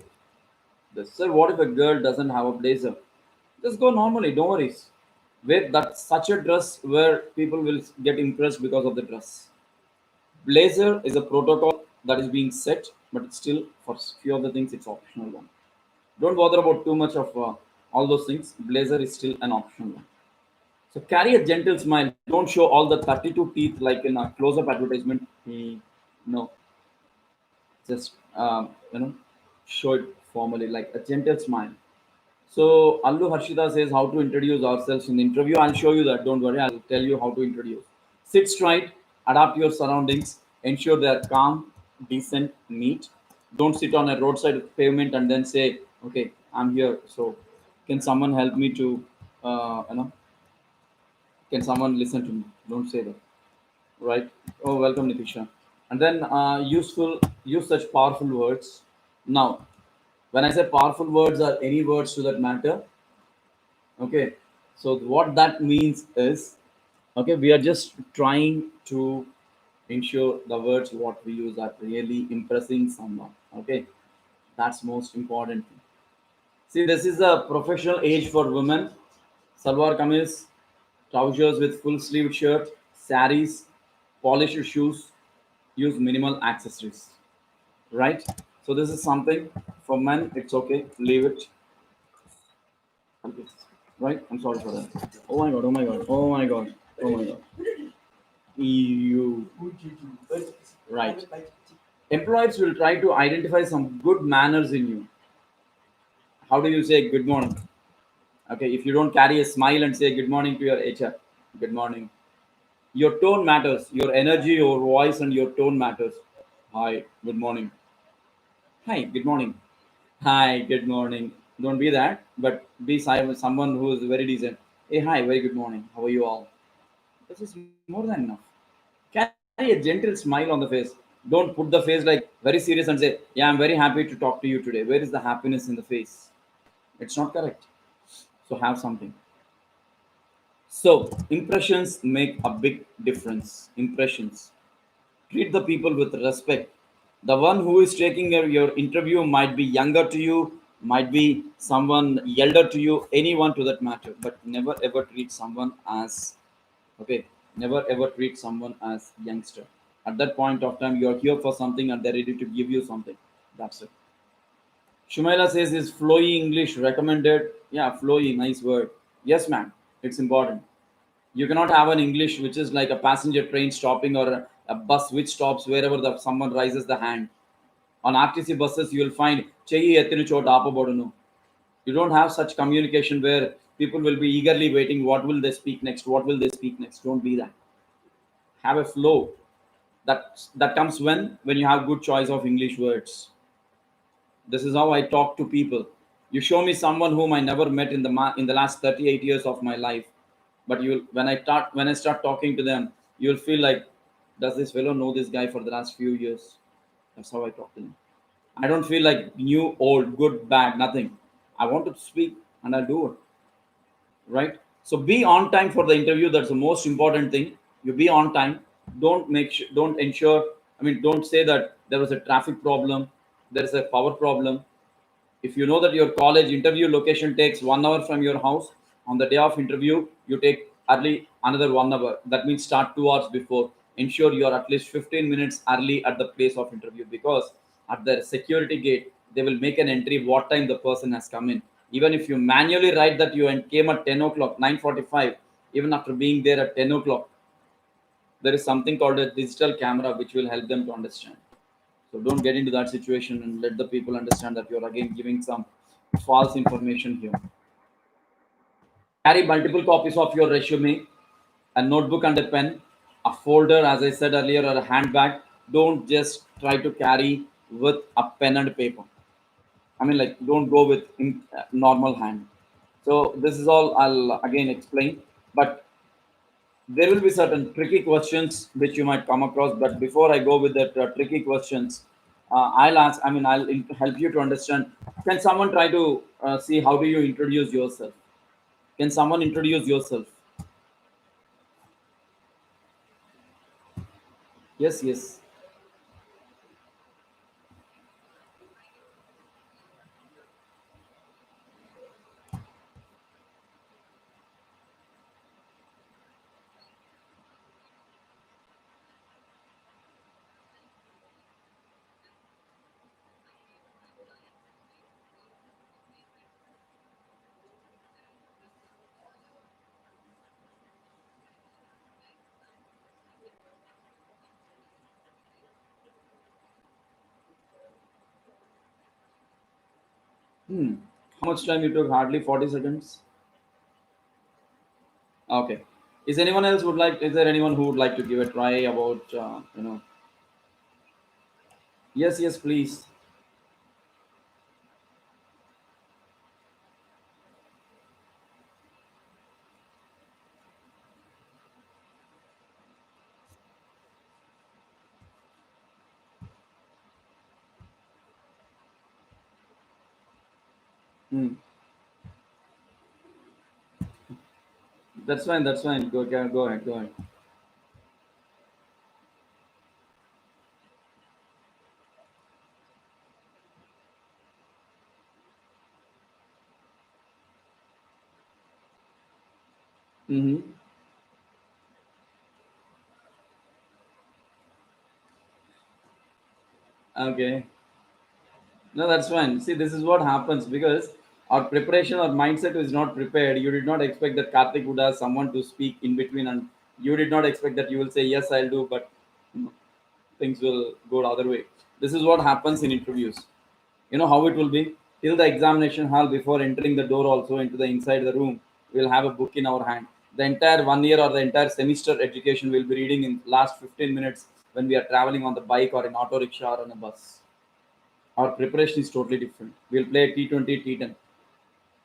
sir, what if a girl doesn't have a blazer? Just go normally, don't worry. Wear that such a dress where people will get impressed because of the dress. Blazer is a protocol that is being set, but it's still for few of the things it's optional one. Don't bother about too much of all those things. Blazer is still an optional one. So carry a gentle smile. Don't show all the 32 teeth like in a close-up advertisement. No, just show it formally like a gentle smile. So Allu Harshita says how to introduce ourselves in the interview. I'll show you that. Don't worry. I'll tell you how to introduce. Sit straight, adapt your surroundings, ensure they are calm, decent, neat. Don't sit on a roadside pavement and then say, "Okay, I'm here. So, can someone help me to, you know, can someone listen to me?" Don't say that, right? Oh, welcome, Nitisha. And then use such powerful words. Now, when I say powerful words are any words to that matter, okay, so what that means is, okay, we are just trying to ensure the words what we use are really impressing someone. Okay, that's most important. See, this is a professional age for women. Salwar kameez, trousers with full sleeved shirt, saris, polished shoes, use minimal accessories. Right? So this is something for men. It's okay. Leave it. Okay. Right? I'm sorry for that. Oh my god. Oh my god. Oh my god. Oh my god. You. Right. Employers will try to identify some good manners in you. How do you say good morning? Okay, if you don't carry a smile and say good morning to your HR, good morning. Your tone matters. Your energy, your voice, and your tone matters. Hi, good morning. Hi, good morning. Hi, good morning. Don't be that, but be someone who is very decent. Hey, hi, very good morning. How are you all? This is more than enough. Carry a gentle smile on the face. Don't put the face like very serious and say, "Yeah, I'm very happy to talk to you today." Where is the happiness in the face? It's not correct. So have something. So impressions make a big difference. Impressions. Treat the people with respect. The one who is taking your interview might be younger to you, might be someone elder to you, anyone to that matter. But never ever treat someone as, okay. Never ever treat someone as youngster. At that point of time, you are here for something and they're ready to give you something. That's it. Shumaila says, is flowy English recommended? Yeah, flowy, nice word. Yes, ma'am. It's important. You cannot have an English which is like a passenger train stopping or a bus which stops wherever someone raises the hand. On RTC buses, you will find "Cheyi ettinu chota aapabodunu." You don't have such communication where people will be eagerly waiting. What will they speak next? What will they speak next? Don't be that. Have a flow. That comes when you have good choice of English words. This is how I talk to people. You show me someone whom I never met in in the last 38 years of my life, but you when I start talking to them, you'll feel like, does this fellow know this guy for the last few years? That's how I talk to them. I don't feel like new, old, good, bad, nothing. I want to speak and I'll do it. Right? So be on time for the interview. That's the most important thing. You be on time. Don't ensure. I mean, don't say that there was a traffic problem, there is a power problem. If you know that your college interview location takes 1 hour from your house, on the day of interview, you take early another 1 hour. That means start 2 hours before. Ensure you are at least 15 minutes early at the place of interview because at the security gate, they will make an entry what time the person has come in. Even if you manually write that you came at 10 o'clock, 9:45, even after being there at 10 o'clock, there is something called a digital camera which will help them to understand. So don't get into that situation and let the people understand that you're again giving some false information here. Carry multiple copies of your resume, a notebook and a pen, a folder, as I said earlier, or a handbag. Don't just try to carry with a pen and paper. I mean, like, don't go with normal hand. So this is all I'll again explain. But there will be certain tricky questions which you might come across. But before I go with that tricky questions, I'll ask. I mean, help you to understand. Can someone try to see how do you introduce yourself? Can someone introduce yourself? Yes, yes. Hmm. How much time you took? Hardly 40 seconds. Okay. Is anyone else would like? Is there anyone who would like to give a try about Yes, yes, please. Hmm. That's fine. That's fine. Go ahead. Go ahead. Mm-hmm. Okay. No, that's fine. See, this is what happens because our preparation or mindset is not prepared. You did not expect that Karthik would have someone to speak in between, and you did not expect that you will say yes, I'll do, but you know, things will go the other way. This is what happens in interviews. You know how it will be till the examination hall before entering the door. Also into the inside the room, we'll have a book in our hand. The entire 1 year or the entire semester education we'll be reading in last 15 minutes when we are traveling on the bike or in auto rickshaw or on a bus. Our preparation is totally different. We'll play T20, T10.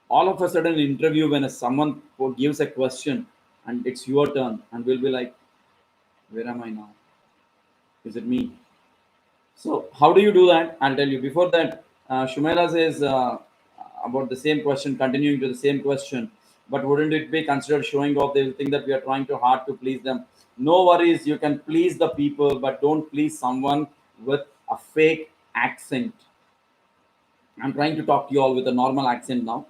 All of a sudden, in interview, when someone who gives a question and it's your turn, and we'll be like, where am I now? Is it me? So, how do you do that? I'll tell you. Before that, Shumela says about the same question, continuing to the same question. But wouldn't it be considered showing off? They will think that we are trying too hard to please them. No worries, you can please the people, but don't please someone with a fake accent. I'm trying to talk to you all with a normal accent now.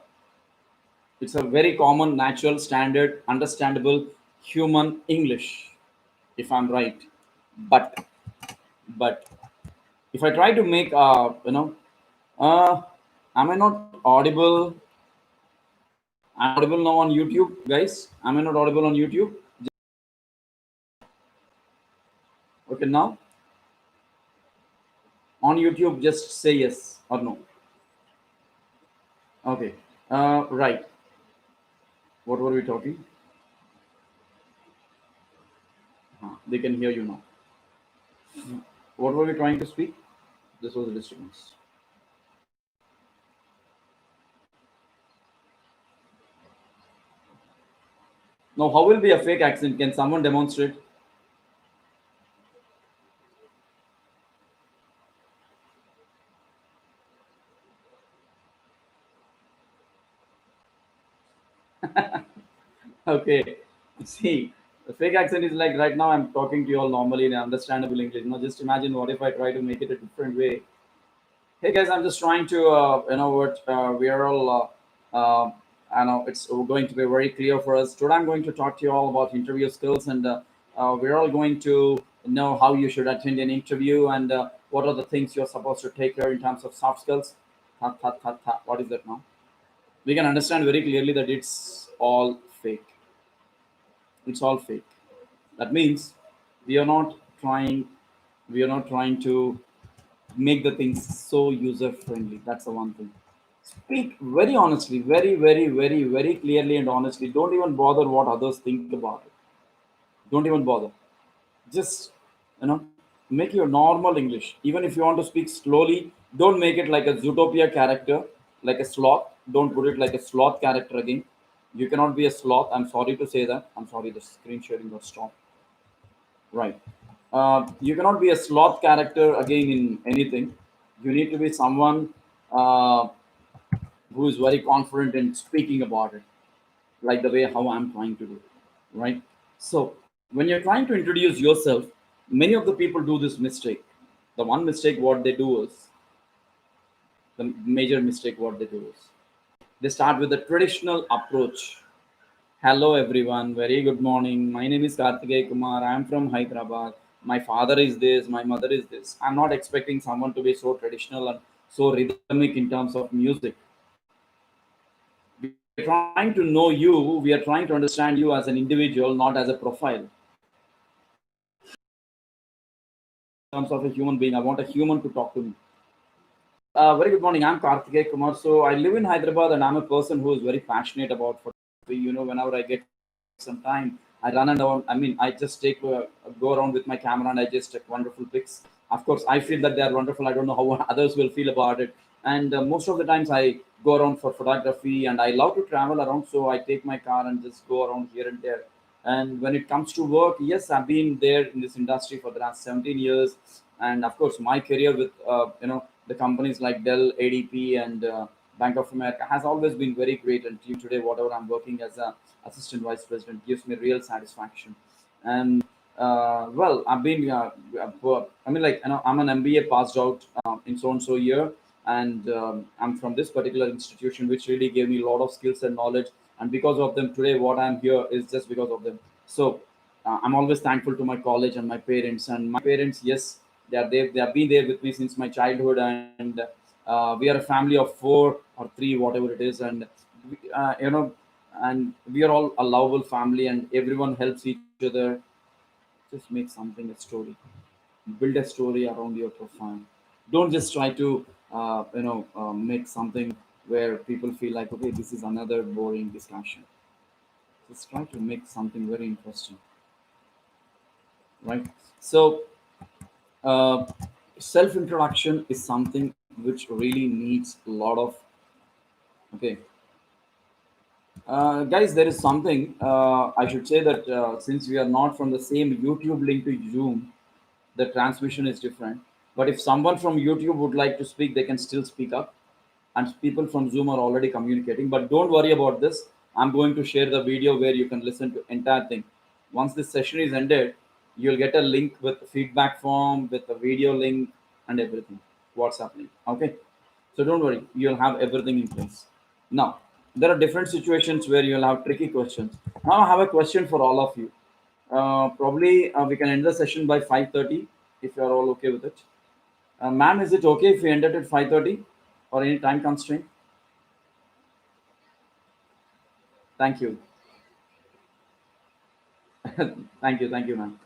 It's a very common, natural, standard, understandable human English, if I'm right. But but if I try to make uh, am I not audible? I'm audible now on YouTube, guys. Am I not audible on YouTube? Okay, now on YouTube, just say yes or no. Okay, right. What were we talking? They can hear you now. What were we trying to speak? This was the disturbance. Now, how will be a fake accent? Can someone demonstrate? Okay. See, the fake accent is like right now I'm talking to you all normally in understandable English. Now just imagine what if I try to make it a different way. Hey guys, I'm just trying to what we are all I know it's going to be very clear for us. Today I'm going to talk to you all about interview skills, and we're all going to know how you should attend an interview and what are the things you're supposed to take care in terms of soft skills. What is that now? We can understand very clearly that it's all fake. It's all fake. That means we are not trying we are not trying to make the things so user friendly. That's the one thing. Speak very honestly, very clearly and honestly. Don't even bother what others think about it. Don't even bother. Just you know, make your normal English. Even if you want to speak slowly, don't make it like a Zootopia character, like a sloth. Don't put it like a sloth character again. You cannot be a sloth. I'm sorry to say that. I'm sorry the screen sharing was stopped. Right. You cannot be a sloth character again in anything. You need to be someone uh, who is very confident in speaking about it, like the way how I'm trying to do. Right. So when you're trying to introduce yourself, many of the people do this mistake. The one mistake what they do is the major mistake what they do is they start with the traditional approach. Hello everyone, very good morning. My name is Karthikeya Kumar. I am from Hyderabad. My father is this, my mother is this. I'm not expecting someone to be so traditional and so rhythmic in terms of music. We're trying to know you, we are trying to understand you as an individual, not as a profile. In terms of a human being, I want a human to talk to me. Very good morning. I'm Karthikeya Kumar. So I live in Hyderabad, and I'm a person who is very passionate about photography. Whenever I get some time, I run and around. I mean, I just go around with my camera and I just take wonderful pics. Of course, I feel that they are wonderful. I don't know how others will feel about it. And most of the times, I go around for photography, and I love to travel around. So I take my car and just go around here and there. And when it comes to work, yes, I've been there in this industry for the last 17 years. And of course, my career with the companies like Dell, ADP, and Bank of America has always been very great. And till today, whatever I'm working as a assistant vice president gives me real satisfaction. And well, I've been I mean, like, I'm an MBA passed out in so and so year, and I'm from this particular institution, which really gave me a lot of skills and knowledge. And because of them, today what I'm here is just because of them. So I'm always thankful to my college and my parents. And my parents, yes, they have been there with me since my childhood. And we are a family of four or three, whatever it is. And and we are all a lovable family, and everyone helps each other. Just make something a story, build a story around your profile. Don't just try to make something where people feel like, okay, this is another boring discussion. Just try to make something very interesting, right? So uh, self introduction is something which really needs a lot of, okay. Guys, there is something I should say that since we are not from the same YouTube link to Zoom, the transmission is different. But if someone from YouTube would like to speak, they can still speak up. And people from Zoom are already communicating. But don't worry about this. I'm going to share the video where you can listen to entire thing. Once this session is ended, you'll get a link with feedback form, with a video link, and everything. What's happening? Okay. So don't worry, you'll have everything in place. Now, there are different situations where you'll have tricky questions. Now, I have a question for all of you. Probably we can end the session by 5:30 if you're all okay with it. Ma'am, is it okay if we end it at 5:30 or any time constraint? Thank you. Thank you, ma'am.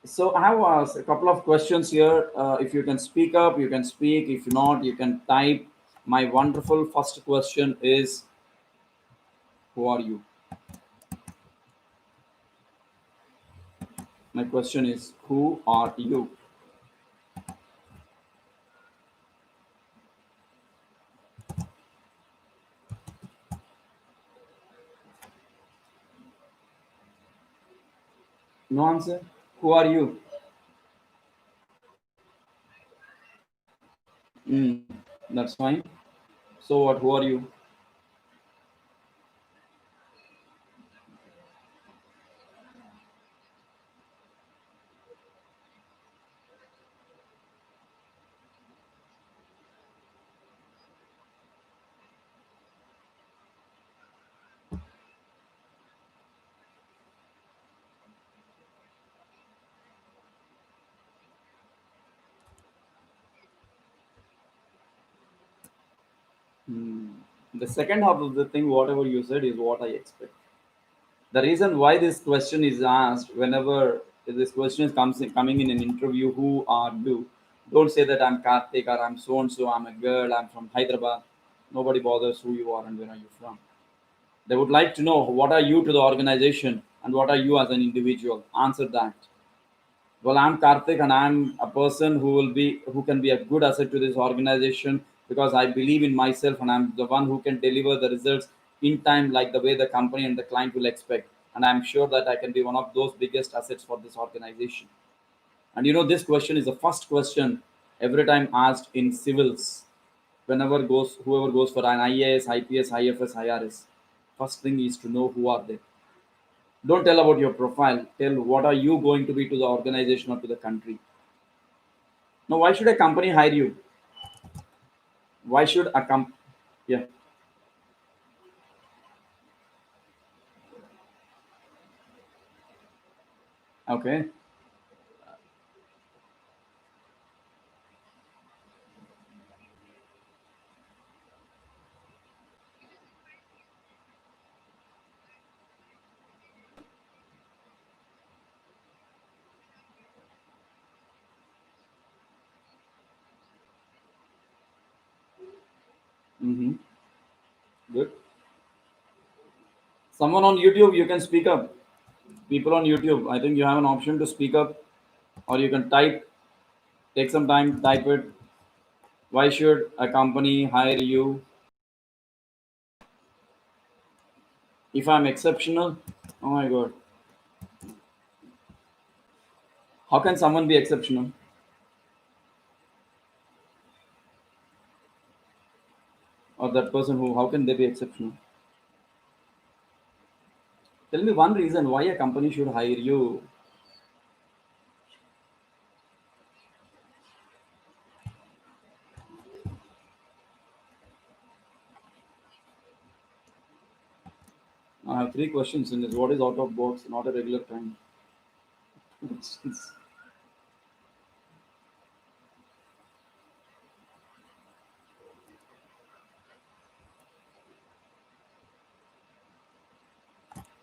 So I have a couple of questions here. If you can speak up, you can speak. If not, you can type. My wonderful first question is, who are you? My question is, who are you? No answer. Who are you? Mm, that's fine. So what? Who are you? Hmm. The second half of the thing, whatever you said, is what I expect. The reason why this question is asked, whenever this question is coming in an interview, who are you? Don't say that I'm Karthik or I'm so and so, I'm a girl, I'm from Hyderabad. Nobody bothers who you are and where are you from. They would like to know what are you to the organization and what are you as an individual. Answer that. Well, I'm Karthik, and I'm a person who can be a good asset to this organization because I believe in myself, and I'm the one who can deliver the results in time, like the way the company and the client will expect. And I'm sure that I can be one of those biggest assets for this organization. And this question is the first question every time asked in civils. Whenever goes whoever goes for an IAS, IPS, IFS, IRS, first thing is to know who are they. Don't tell about your profile. Tell what are you going to be to the organization or to the country. Now, why should a company hire you? Why should a Yeah, okay. Mm-hmm. Good. Someone on YouTube, you can speak up. People on YouTube, I think you have an option to speak up, or you can type. Take some time, type it. Why should a company hire you if I'm exceptional? Oh my god. How can someone be exceptional? Or that person who, how can they be exceptional? Tell me one reason why a company should hire you. I have three questions in this. What is out of box? Not a regular time.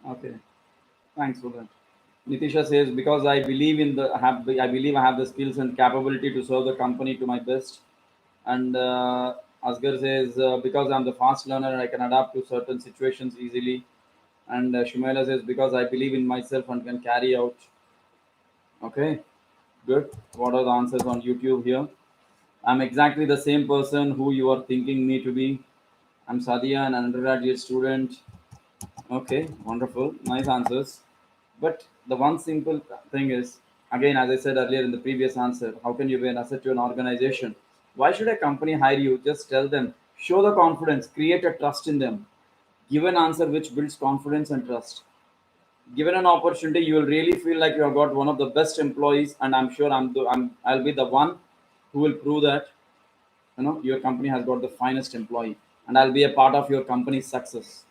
Okay, thanks for that. Nitisha says because I believe in the have I believe I have the skills and capability to serve the company to my best. And Asgar says because I'm the fast learner and I can adapt to certain situations easily. And Shumela says because I believe in myself and can carry out. Okay, good. What are the answers on YouTube here? I'm exactly the same person who you are thinking me to be. I'm Sadia, an undergraduate student. Okay, wonderful. Nice answers. But the one simple thing is, again, as I said earlier in the previous answer, how can you be an asset to an organization? Why should a company hire you? Just tell them, show the confidence, create a trust in them. Give an answer which builds confidence and trust. Given an opportunity, you will really feel like you have got one of the best employees, and I'm sure I'll be the one who will prove that your company has got the finest employee, and I'll be a part of your company's success.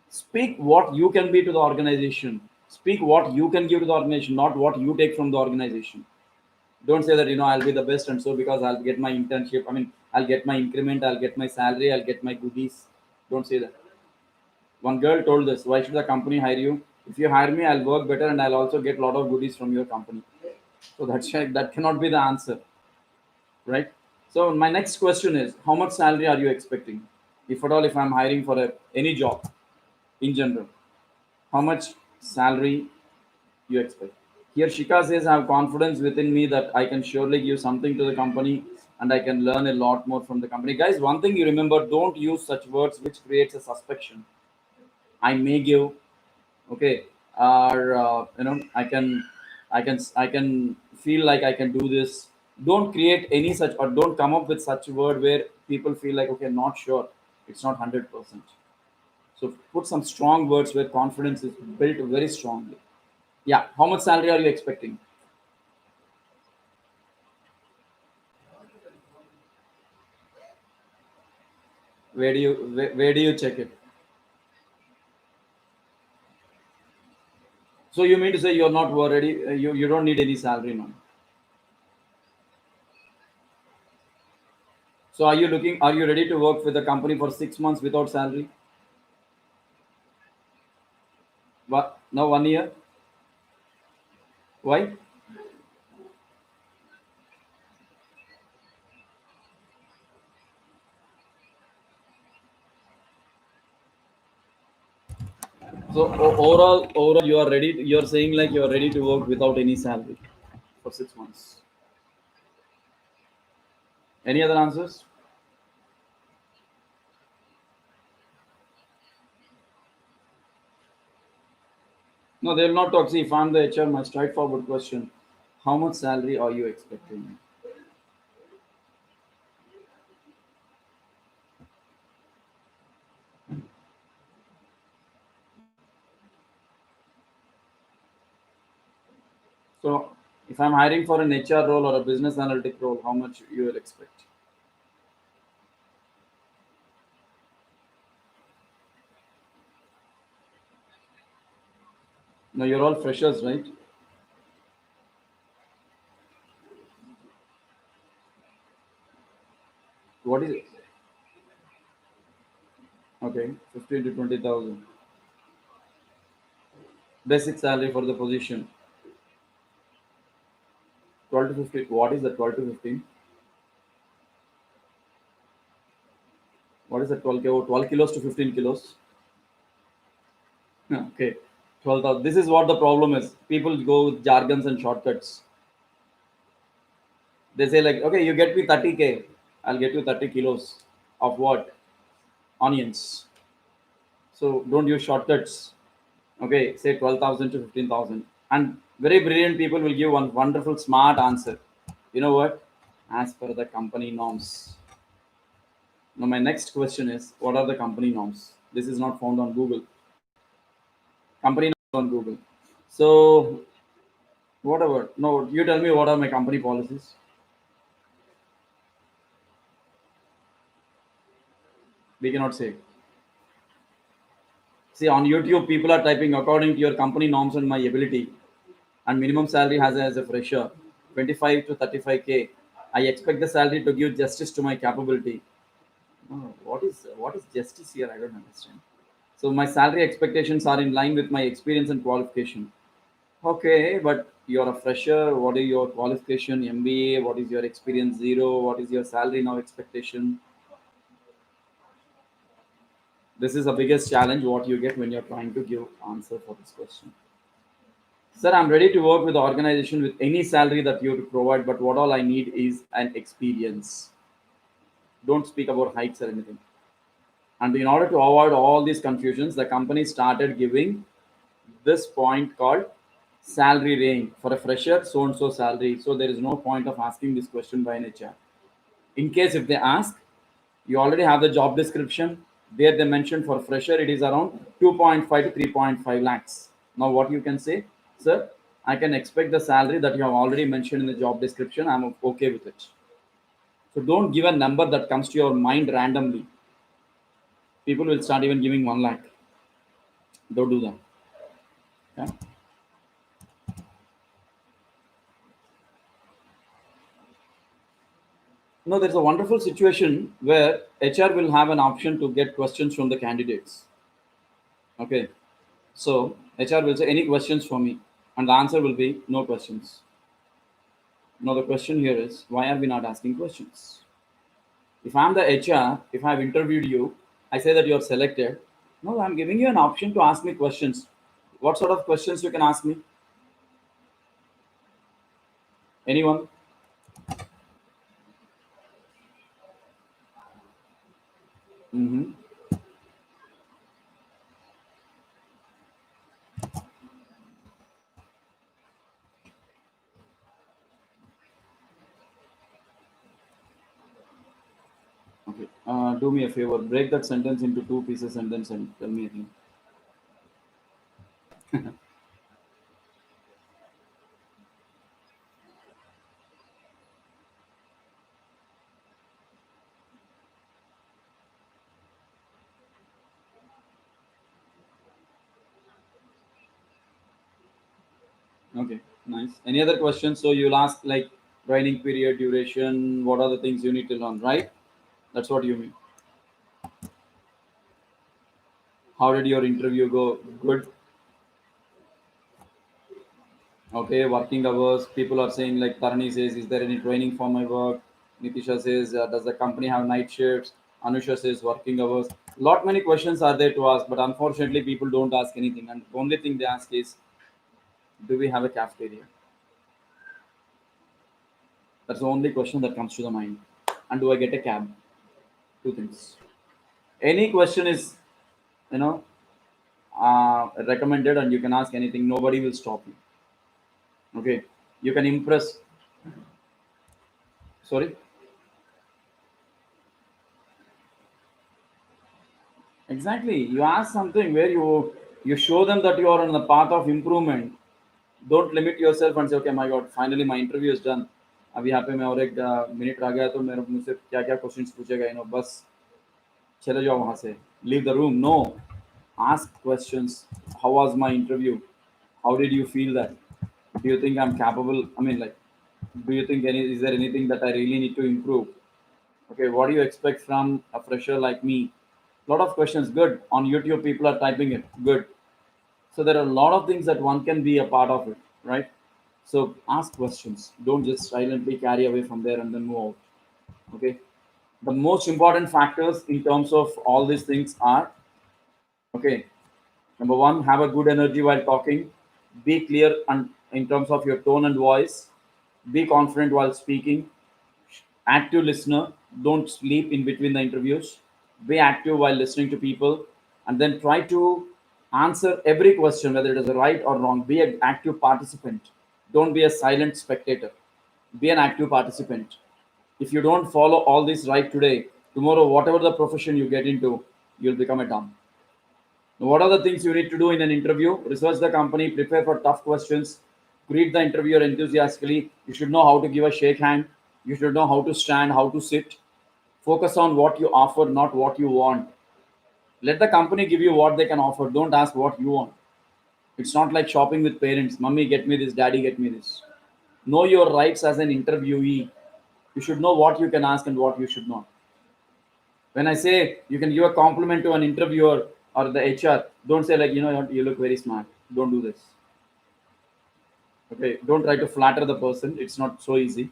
Speak what you can be to the organization. Speak what you can give to the organization, not what you take from the organization. Don't say that I'll be the best and so because I'll get my internship. I mean, I'll get my increment, I'll get my salary, I'll get my goodies. Don't say that. One girl told this, why should the company hire you? If you hire me, I'll work better and I'll also get a lot of goodies from your company. So that cannot be the answer, right? So my next question is, how much salary are you expecting? If at all, if I'm hiring for any job in general, how much salary you expect? Here Shika says, I have confidence within me that I can surely give something to the company and I can learn a lot more from the company. Guys, one thing you remember, don't use such words which creates a suspicion. I may give, okay, or I can feel like I can do this. Don't create any such or don't come up with such word where people feel like, okay, not sure. It's not 100%. So put some strong words where confidence is built very strongly. Yeah, how much salary are you expecting? Where do you check it? So you mean to say you're not worried? You don't need any salary now. So are you looking? Are you ready to work with the company for 6 months without salary? What? Now 1 year? Why? So overall, you are ready. You're saying like you are ready to work without any salary for 6 months. Any other answers? No, they will not talk. See, if I'm the HR, my straightforward question: how much salary are you expecting? So, if I'm hiring for an HR role or a business analytic role, how much you will expect? Now you're all freshers, right? What is it? Okay, 15 to 20,000 basic salary for the position. 12 to 15. What is the 12 to 15? What is it? 12 kilo, 12 kilos to 15 kilos. Okay, 12,000. This is what the problem is. People go with jargons and shortcuts. They say like, okay, you get me 30K. I'll get you 30 kilos of what? Onions. So don't use shortcuts. Okay, say 12,000 to 15,000. And very brilliant people will give one wonderful smart answer. You know what? As per the company norms. Now my next question is, what are the company norms? This is not found on Google. Company norms on Google. So whatever. No, you tell me what are my company policies. We cannot say. See on YouTube, people are typing according to your company norms and my ability, and minimum salary has as a fresher, 25 to 35K. I expect the salary to give justice to my capability. Oh, what is justice here? I don't understand. So my salary expectations are in line with my experience and qualification. Okay, but you're a fresher. What is your qualification? MBA. What is your experience? Zero. What is your salary now expectation? This is the biggest challenge what you get when you're trying to give answer for this question. Sir, I'm ready to work with the organization with any salary that you provide, but what all I need is an experience. Don't speak about heights or anything. And in order to avoid all these confusions, the company started giving this point called salary range for a fresher, so and so salary. So there is no point of asking this question by an HR. In case if they ask, you already have the job description. There they mentioned for fresher it is around 2.5 to 3.5 lakhs. Now what you can say, sir, I can expect the salary that you have already mentioned in the job description. I'm okay with it. So don't give a number that comes to your mind randomly. People will start even giving 1 lakh. Don't do that. Yeah? No, there's a wonderful situation where HR will have an option to get questions from the candidates. Okay. So HR will say, any questions for me? And the answer will be no questions. Now the question here is, why are we not asking questions? If I'm the HR, if I've interviewed you, I say that you're selected. No, I'm giving you an option to ask me questions. What sort of questions you can ask me? Anyone? Hmm. Okay. Do me a favor. Break that sentence into two pieces and then send, tell me again. Okay. Nice. Any other questions? So you'll ask like training period, duration, what are the things you need to learn, right? That's what you mean. How did your interview go? Good. Okay, working hours. People are saying like Tarani says, is there any training for my work? Nitisha says, does the company have night shifts? Anusha says, working hours. Lot many questions are there to ask, but unfortunately, people don't ask anything. And the only thing they ask is, do we have a cafeteria? That's the only question that comes to the mind. And do I get a cab? Two things. Any question is, you know, recommended, and you can ask anything. Nobody will stop you. Okay, you can impress. Sorry. Exactly. You ask something where you show them that you are on the path of improvement. Don't limit yourself and say, okay, my God, finally my interview is done. अभी यहाँ पे मैं और एक minute रह गया तो मेरे मुझसे क्या क्या क्वेश्चंस पूछेगा बस चले जाओ वहाँ से leave the room. No, ask questions. How was my interview? How did you feel that? Do you think I'm capable? I mean, like, do you think is there anything that I really need to improve? Okay, what do you expect from a fresher like me? Lot of questions. Good. On YouTube, people are typing it. Good. So there are a lot of things that one can be a part of it, right? So ask questions. Don't just silently carry away from there and then move out. Okay. The most important factors in terms of all these things are, okay, number one, have a good energy while talking. Be clear and in terms of your tone and voice. Be confident while speaking. Active listener. Don't sleep in between the interviews. Be active while listening to people, and then try to answer every question, whether it is right or wrong. Be an active participant. Don't be a silent spectator. Be an active participant. If you don't follow all this right today, tomorrow, whatever the profession you get into, you'll become a dumb. Now, what are the things you need to do in an interview? Research the company, prepare for tough questions, greet the interviewer enthusiastically. You should know how to give a shake hand. You should know how to stand, how to sit. Focus on what you offer, not what you want. Let the company give you what they can offer. Don't ask what you want. It's not like shopping with parents. Mummy, get me this, daddy, get me this. Know your rights as an interviewee. You should know what you can ask and what you should not. When I say you can give a compliment to an interviewer or the HR, don't say like, you know what, you look very smart. Don't do this. Okay. Don't try to flatter the person. It's not so easy.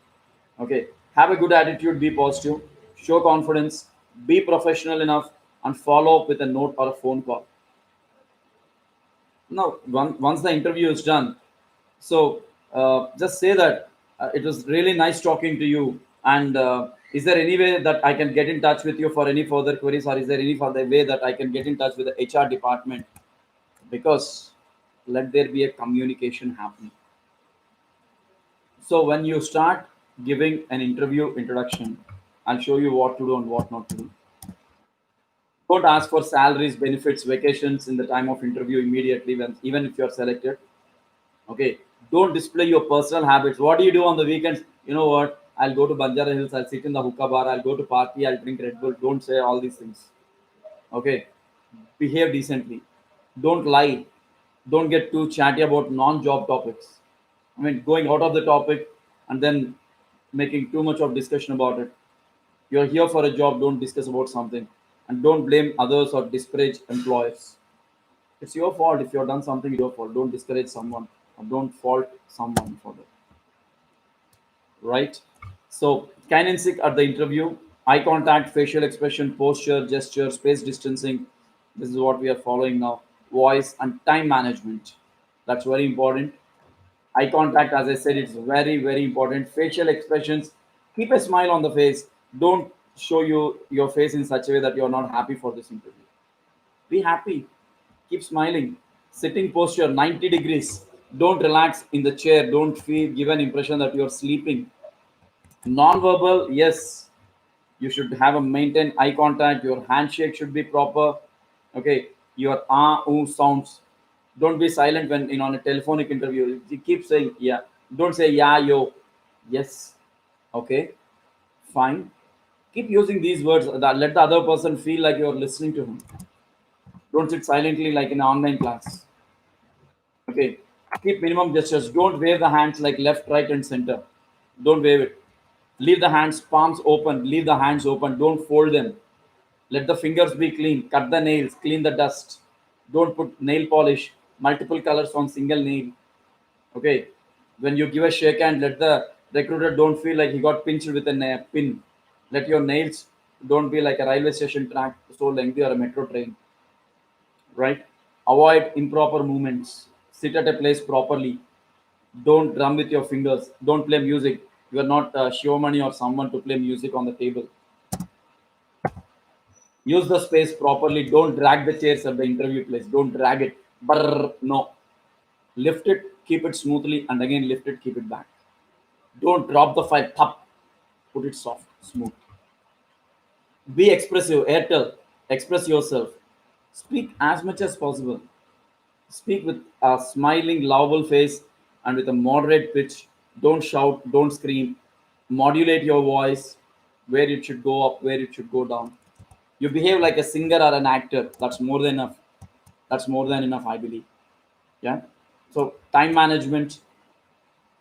Okay. Have a good attitude, be positive, show confidence, be professional enough, and follow up with a note or a phone call. Now, once the interview is done, so just say that it was really nice talking to you. And is there any way that I can get in touch with you for any further queries, or is there any further way that I can get in touch with the HR department? Because let there be a communication happening. So when you start giving an interview introduction, I'll show you what to do and what not to do. Don't ask for salaries, benefits, vacations in the time of interview immediately, when even if you're selected. Okay. Don't display your personal habits. What do you do on the weekends? You know what? I'll go to Banjara Hills. I'll sit in the hookah bar. I'll go to party. I'll drink Red Bull. Don't say all these things. Okay. Behave decently. Don't lie. Don't get too chatty about non-job topics. I mean, going out of the topic and then making too much of discussion about it. You're here for a job. Don't discuss about something, and don't blame others or disparage employers. It's your fault if you've done something. Your fault. Don't discourage someone or don't fault someone for that. Right? So, kinetic at the interview, eye contact, facial expression, posture, gesture, space distancing. This is what we are following now. Voice and time management. That's very important. Eye contact, as I said, it's very, very important. Facial expressions, keep a smile on the face. Don't show your face in such a way that you're not happy for this interview. Be happy. Keep smiling. Sitting posture 90 degrees. Don't relax in the chair. Don't feel give an impression that you're sleeping. Non-verbal, yes, you should have a maintain eye contact. Your handshake should be proper. Okay, your sounds. Don't be silent when in on a telephonic interview. You keep saying yeah. Don't say yeah yo. Yes. Okay. Fine. Keep using these words that let the other person feel like you're listening to him. Don't sit silently like in an online class. Okay. Keep minimum gestures. Don't wave the hands like left, right, and center. Don't wave it. Leave the hands palms open. Leave the hands open. Don't fold them. Let the fingers be clean. Cut the nails. Clean the dust. Don't put nail polish. Multiple colors on single nail. Okay. When you give a shake hand, let the recruiter don't feel like he got pinched with a pin. Let your nails don't be like a railway station track so lengthy or a metro train. Right? Avoid improper movements. Sit at a place properly. Don't drum with your fingers. Don't play music. You are not Shivamani or someone to play music on the table. Use the space properly. Don't drag the chairs at the interview place. Don't drag it. Brrr, no. Lift it, keep it smoothly, and again lift it, keep it back. Don't drop the file. Thump. Put it soft, smooth. Be expressive. Airtel. Express yourself. Speak as much as possible. Speak with a smiling, lovable face and with a moderate pitch. Don't shout, don't scream. Modulate your voice where it should go up, where it should go down. You behave like a singer or an actor. That's more than enough. That's more than enough, I believe. Yeah. So, time management.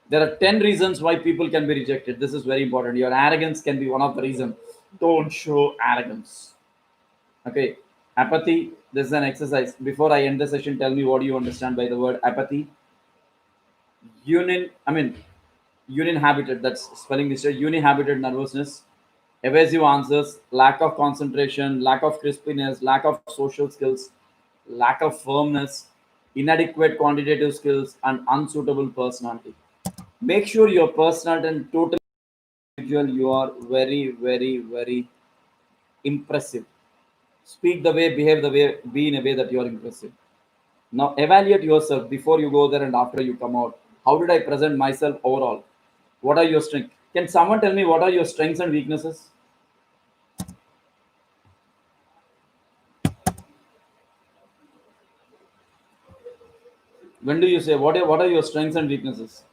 There are 10 reasons why people can be rejected. This is very important. Your arrogance can be one of the reasons. Don't show arrogance. Okay. Apathy. This is an exercise. Before I end the session, tell me what do you understand by the word apathy. I mean, uninhabited. That's spelling this. Uninhabited nervousness. evasive answers, lack of concentration, lack of crispiness, lack of social skills, lack of firmness, inadequate quantitative skills, and unsuitable personality. Make sure your personality and total individual you are very, very, very impressive. Speak the way, behave the way, be in a way that you are impressive. Now evaluate yourself before you go there and after you come out. How did I present myself overall? What are your strengths? Can someone tell me what are your strengths and weaknesses? When do you say what are your strengths and weaknesses?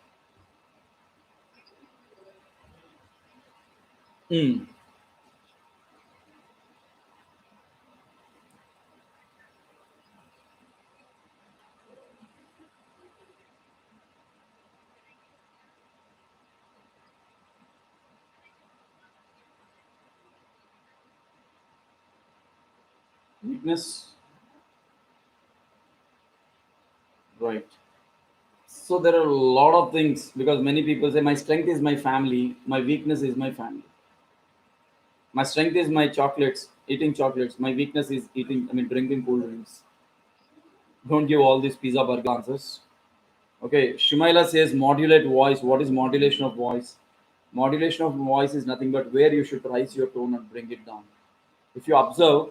Hmm. Weakness, right? So there are a lot of things because many people say my strength is my family, my weakness is my family. My strength is my chocolates, eating chocolates. My weakness is eating, I mean, drinking cool drinks. Don't give all these pizza burger answers. Okay, Shumaila says modulate voice. What is modulation of voice? Modulation of voice is nothing but where you should raise your tone and bring it down. If you observe,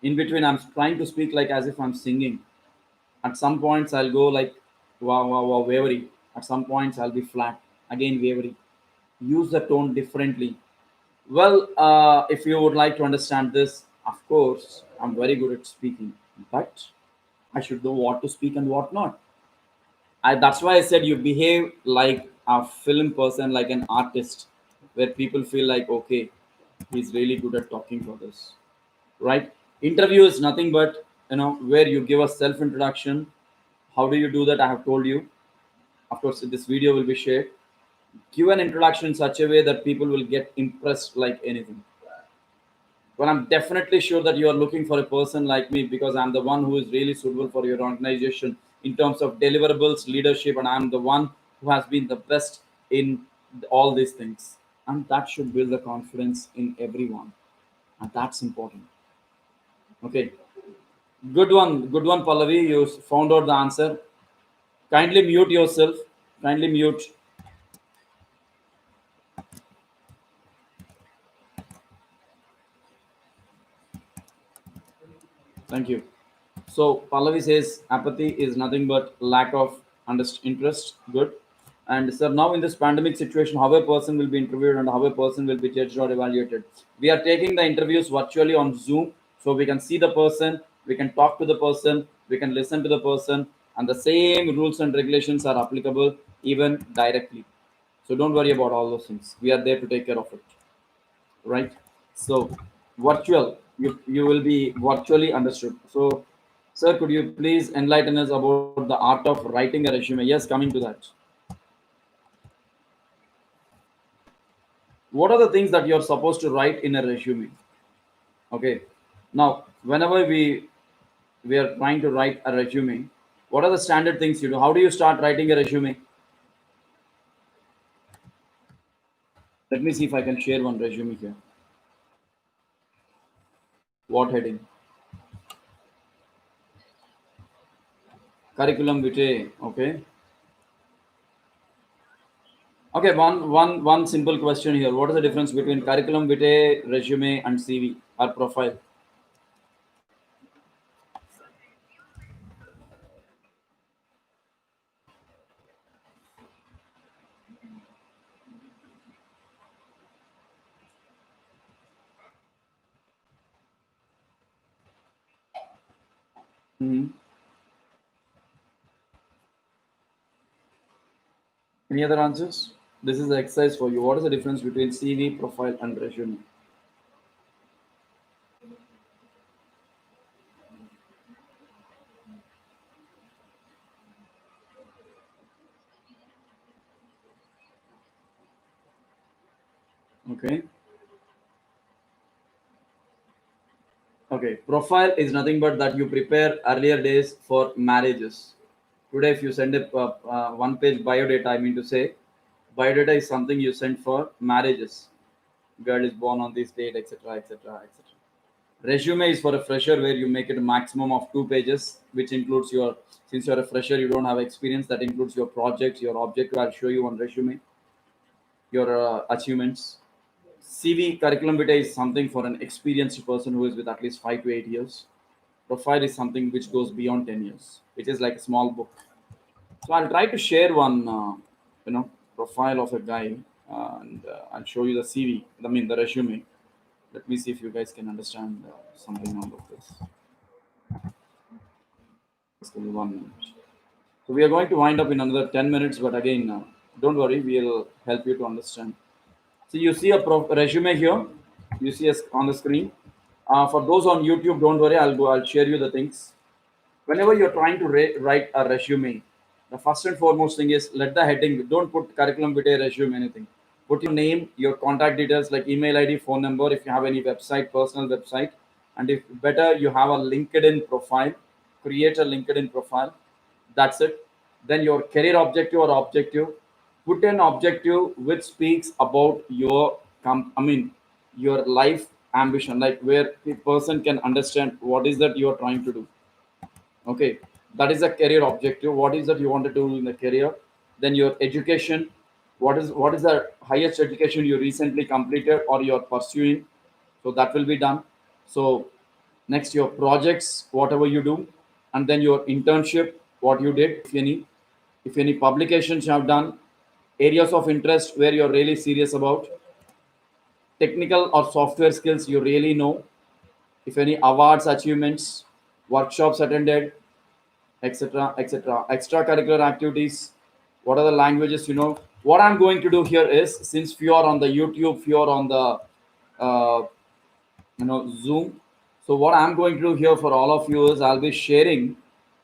in between, I'm trying to speak like as if I'm singing. At some points, I'll go like wow, wow, wow, wavery. At some points, I'll be flat, again wavery. Use the tone differently. Well, if you would like to understand this, of course, I'm very good at speaking, but I should know what to speak and what not. That's why I said you behave like a film person, like an artist, where people feel like, okay, he's really good at talking for this, right? Interview is nothing but where you give a self introduction. How do you do that? I have told you. Of course, this video will be shared. Give an introduction in such a way that people will get impressed like anything. Well, I'm definitely sure that you are looking for a person like me because I'm the one who is really suitable for your organization in terms of deliverables, leadership, and I'm the one who has been the best in all these things. And that should build the confidence in everyone. And that's important. Okay. Good one, Pallavi. You found out the answer. Kindly mute yourself. Kindly mute. Thank you. So Pallavi says apathy is nothing but lack of interest. Good. And sir, now in this pandemic situation, how a person will be interviewed and how a person will be judged or evaluated. We are taking the interviews virtually on Zoom, so we can see the person, we can talk to the person, we can listen to the person, and the same rules and regulations are applicable even directly. So don't worry about all those things. We are there to take care of it, right? So virtual, you will be virtually understood. So sir, could you please enlighten us about the art of writing a resume? Yes, coming to that. What are the things that you're supposed to write in a resume? Okay, now whenever we are trying to write a resume, what are the standard things you do? How do you start writing a resume? Let me see if I can share one resume here. What heading? Curriculum vitae. Okay. Okay, one simple question here. What is the difference between curriculum vitae, resume, and CV or profile? Mhm. Any other answers? This is the exercise for you. What is the difference between CV, profile, and resume? Okay. Okay. Profile is nothing but that you prepare earlier days for marriages. Today, if you send a one-page biodata, I mean to say, biodata is something you send for marriages. girl is born on this date, etc., etc., etc. Resume is for a fresher where you make it a maximum of 2 pages, which includes your, since you're a fresher, you don't have experience, that includes your projects, your objective. I'll show you on resume, your achievements. CV curriculum vitae is something for an experienced person who is with at least 5 to 8 years. Profile is something which goes beyond 10 years. It is like a small book. So I'll try to share one, profile of a guy, and I'll show you the CV. I mean the resume. Let me see if you guys can understand something out of this. Just give me 1 minute. So we are going to wind up in another 10 minutes, but again, don't worry, we'll help you to understand. So you see a resume here. You see us on the screen. For those on YouTube, don't worry. I'll share you the things. Whenever you're trying to write a resume, the first and foremost thing is let the heading. Don't put curriculum vitae, resume, anything. Put your name, your contact details like email ID, phone number. If you have any website, personal website, and if better, you have a LinkedIn profile. Create a LinkedIn profile. That's it. Then your career objective or objective, put an objective which speaks about your your life ambition, like where the person can understand what is that you are trying to do. Okay, that is a career objective. What is that you want to do in the career? Then your education. What is the highest education you recently completed or you're pursuing? So that will be done. So next your projects, whatever you do, and then your internship, what you did, if any publications you have done, areas of interest where you're really serious about, technical or software skills you really know, if any awards, achievements, workshops attended, etc., etc., extracurricular activities, what are the languages you know. What I'm going to do here is, since few are on the YouTube, few are on the uh, Zoom. So what I'm going to do here for all of you is I'll be sharing,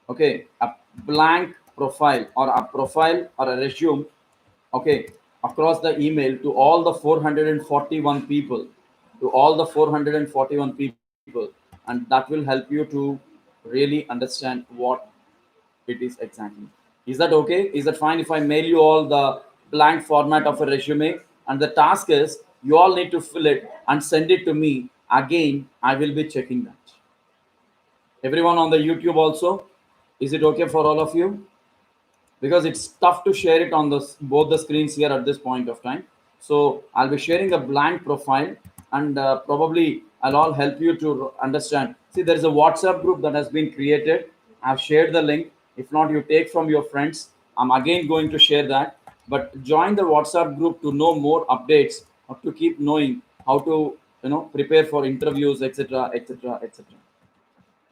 okay, a blank profile or a profile or a resume, okay, across the email to all the 441 people, to all the 441 people, and that will help you to really understand what it is exactly. Is that okay? Is that fine if I mail you all the blank format of a resume? And the task is you all need to fill it and send it to me. Again, I will be checking that. Everyone on the YouTube also, is it okay for all of you? Because it's tough to share it on both the screens here at this point of time. So I'll be sharing a blank profile, and probably I'll all help you to understand. See, there is a WhatsApp group that has been created. I've shared the link. If not, you take from your friends. I'm again going to share that. But join the WhatsApp group to know more updates or to keep knowing how to prepare for interviews, etc., etc., etc.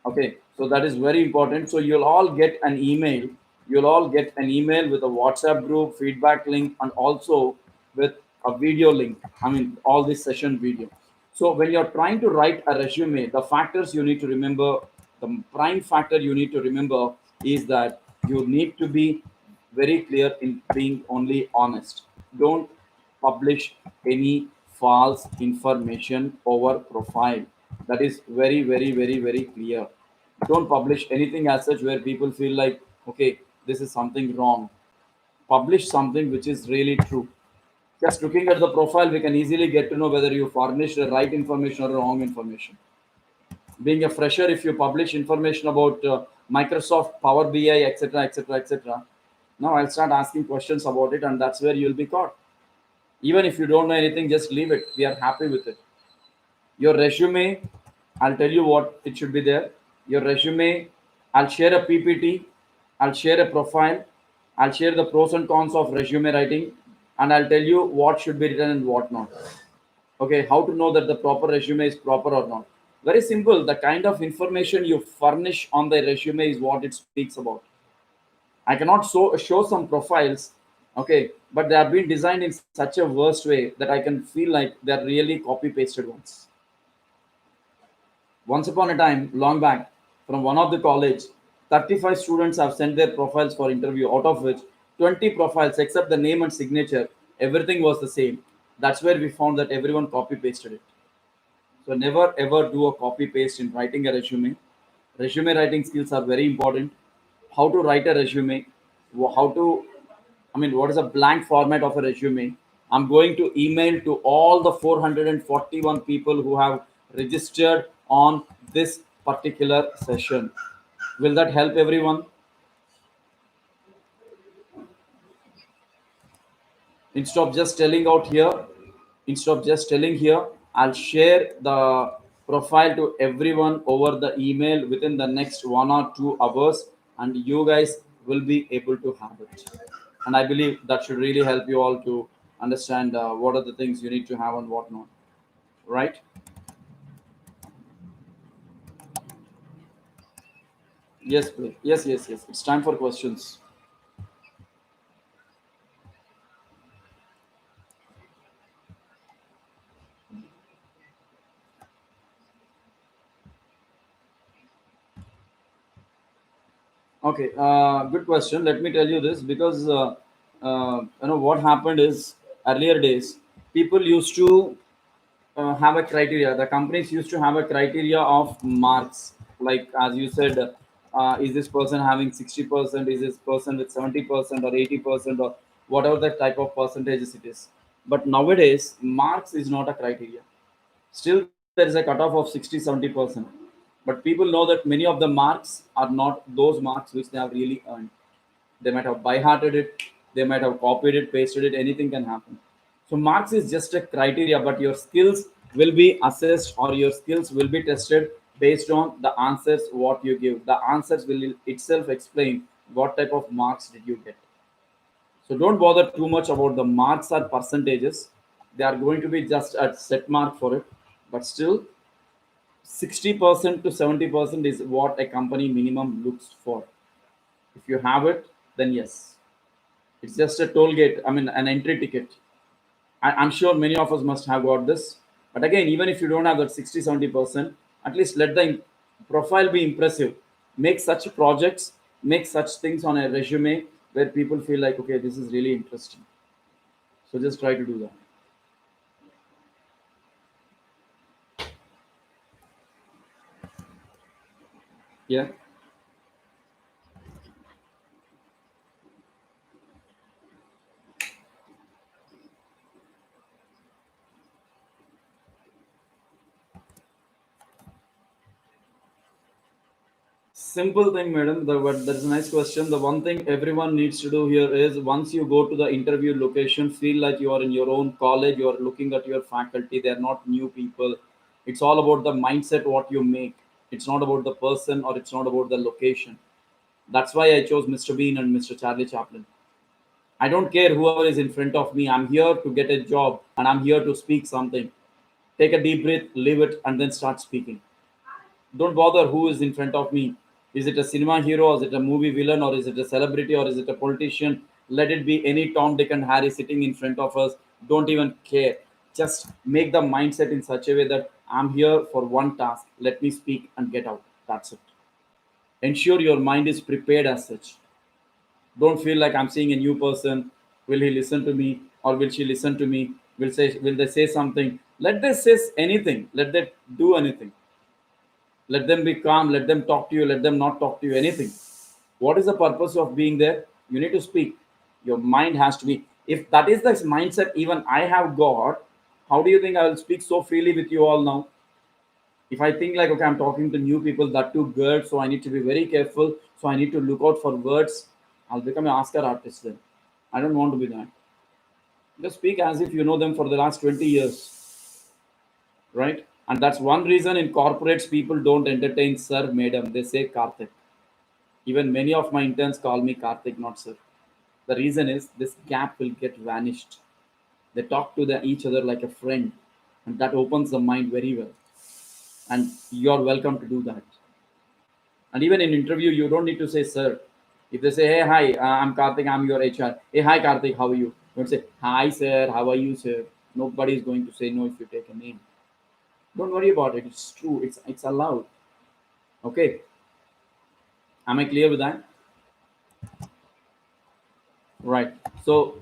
Okay, so that is very important. So you'll all get an email. You'll all get an email with a WhatsApp group, feedback link, and also with a video link. I mean, all this session video. So when you're trying to write a resume, the factors you need to remember, the prime factor you need to remember is that you need to be very clear in being only honest. Don't publish any false information over profile. That is very, very, very, very clear. Don't publish anything as such where people feel like, okay, this is something wrong. Publish something which is really true. Just looking at the profile, we can easily get to know whether you furnished the right information or wrong information. Being a fresher, if you publish information about Microsoft, Power BI, etc., etc., etc., now I'll start asking questions about it, and that's where you'll be caught. Even if you don't know anything, just leave it. We are happy with it. Your resume, I'll tell you what it should be there. Your resume, I'll share a PPT, I'll share a profile, I'll share the pros and cons of resume writing, and I'll tell you what should be written and what not. Okay, how to know that the proper resume is proper or not. Very simple. The kind of information you furnish on the resume is what it speaks about. I cannot show some profiles, okay, but they have been designed in such a worst way that I can feel like they're really copy pasted ones. Once upon a time, long back, from one of the college, 35 students have sent their profiles for interview, out of which 20 profiles, except the name and signature, everything was the same. That's where we found that everyone copy pasted it. So never ever do a copy paste in writing a resume. Resume writing skills are very important. How to write a resume, how to, I mean, what is a blank format of a resume? I'm going to email to all the 441 people who have registered on this particular session. Will that help everyone? Instead of just telling out here, instead of just telling here, I'll share the profile to everyone over the email within the next 1 or 2 hours, and you guys will be able to have it. And I believe that should really help you all to understand what are the things you need to have and what not, right? Yes, please. Yes, it's time for questions. Okay, good question. Let me tell you this because what happened is earlier days people used to have a criteria. The companies used to have a criteria of marks, like as you said, is this person having 60%? Is this person with 70% or 80% or whatever the type of percentages it is? But nowadays, marks is not a criteria. Still, there is a cutoff of 60-70%. But people know that many of the marks are not those marks which they have really earned. They might have by-hearted it, they might have copied it, pasted it, anything can happen. So marks is just a criteria, but your skills will be assessed or your skills will be tested based on the answers what you give. The answers will itself explain what type of marks did you get. So don't bother too much about the marks or percentages. They are going to be just a set mark for it. But still, 60% to 70% is what a company minimum looks for. If you have it, then yes. It's just a toll gate, I mean, an entry ticket. I'm sure many of us must have got this. But again, even if you don't have that 60-70%, at least let the profile be impressive. Make such projects, make such things on a resume where people feel like, okay, this is really interesting. So just try to do that. Yeah. Simple thing, madam. But that's a nice question. The one thing everyone needs to do here is once you go to the interview location, feel like you are in your own college, you are looking at your faculty, they're not new people. It's all about the mindset what you make. It's not about the person or it's not about the location. That's why I chose Mr. Bean and Mr. Charlie Chaplin. I don't care whoever is in front of me. I'm here to get a job and I'm here to speak something. Take a deep breath, leave it, and then start speaking. Don't bother who is in front of me. Is it a cinema hero, or is it a movie villain, or is it a celebrity, or is it a politician? Let it be any Tom, Dick, and Harry sitting in front of us. Don't even care. Just make the mindset in such a way that I'm here for one task. Let me speak and get out. That's it. Ensure your mind is prepared as such. Don't feel like I'm seeing a new person. Will he listen to me, or will she listen to me? Will they say something? Let them say anything. Let them do anything. Let them be calm. Let them talk to you. Let them not talk to you. Anything. What is the purpose of being there? You need to speak. Your mind has to be. If that is the mindset even I have got, how do you think I will speak so freely with you all now? If I think like, okay, I'm talking to new people, that too girls, so I need to be very careful. So I need to look out for words. I'll become an Oscar artist then. I don't want to be that. Just speak as if you know them for the last 20 years, right? And that's one reason in corporates people don't entertain sir, madam. They say Karthik. Even many of my interns call me Karthik, not sir. The reason is this gap will get vanished. They talk to each other like a friend, and that opens the mind very well. And you're welcome to do that. And even in interview, you don't need to say sir. If they say, hey, hi, I'm Karthik, I'm your HR. Hey, hi, Karthik, how are you? Don't say, hi, sir, how are you, sir? Nobody is going to say no if you take a name. Don't worry about it. It's true. It's allowed. Okay. Am I clear with that? Right. So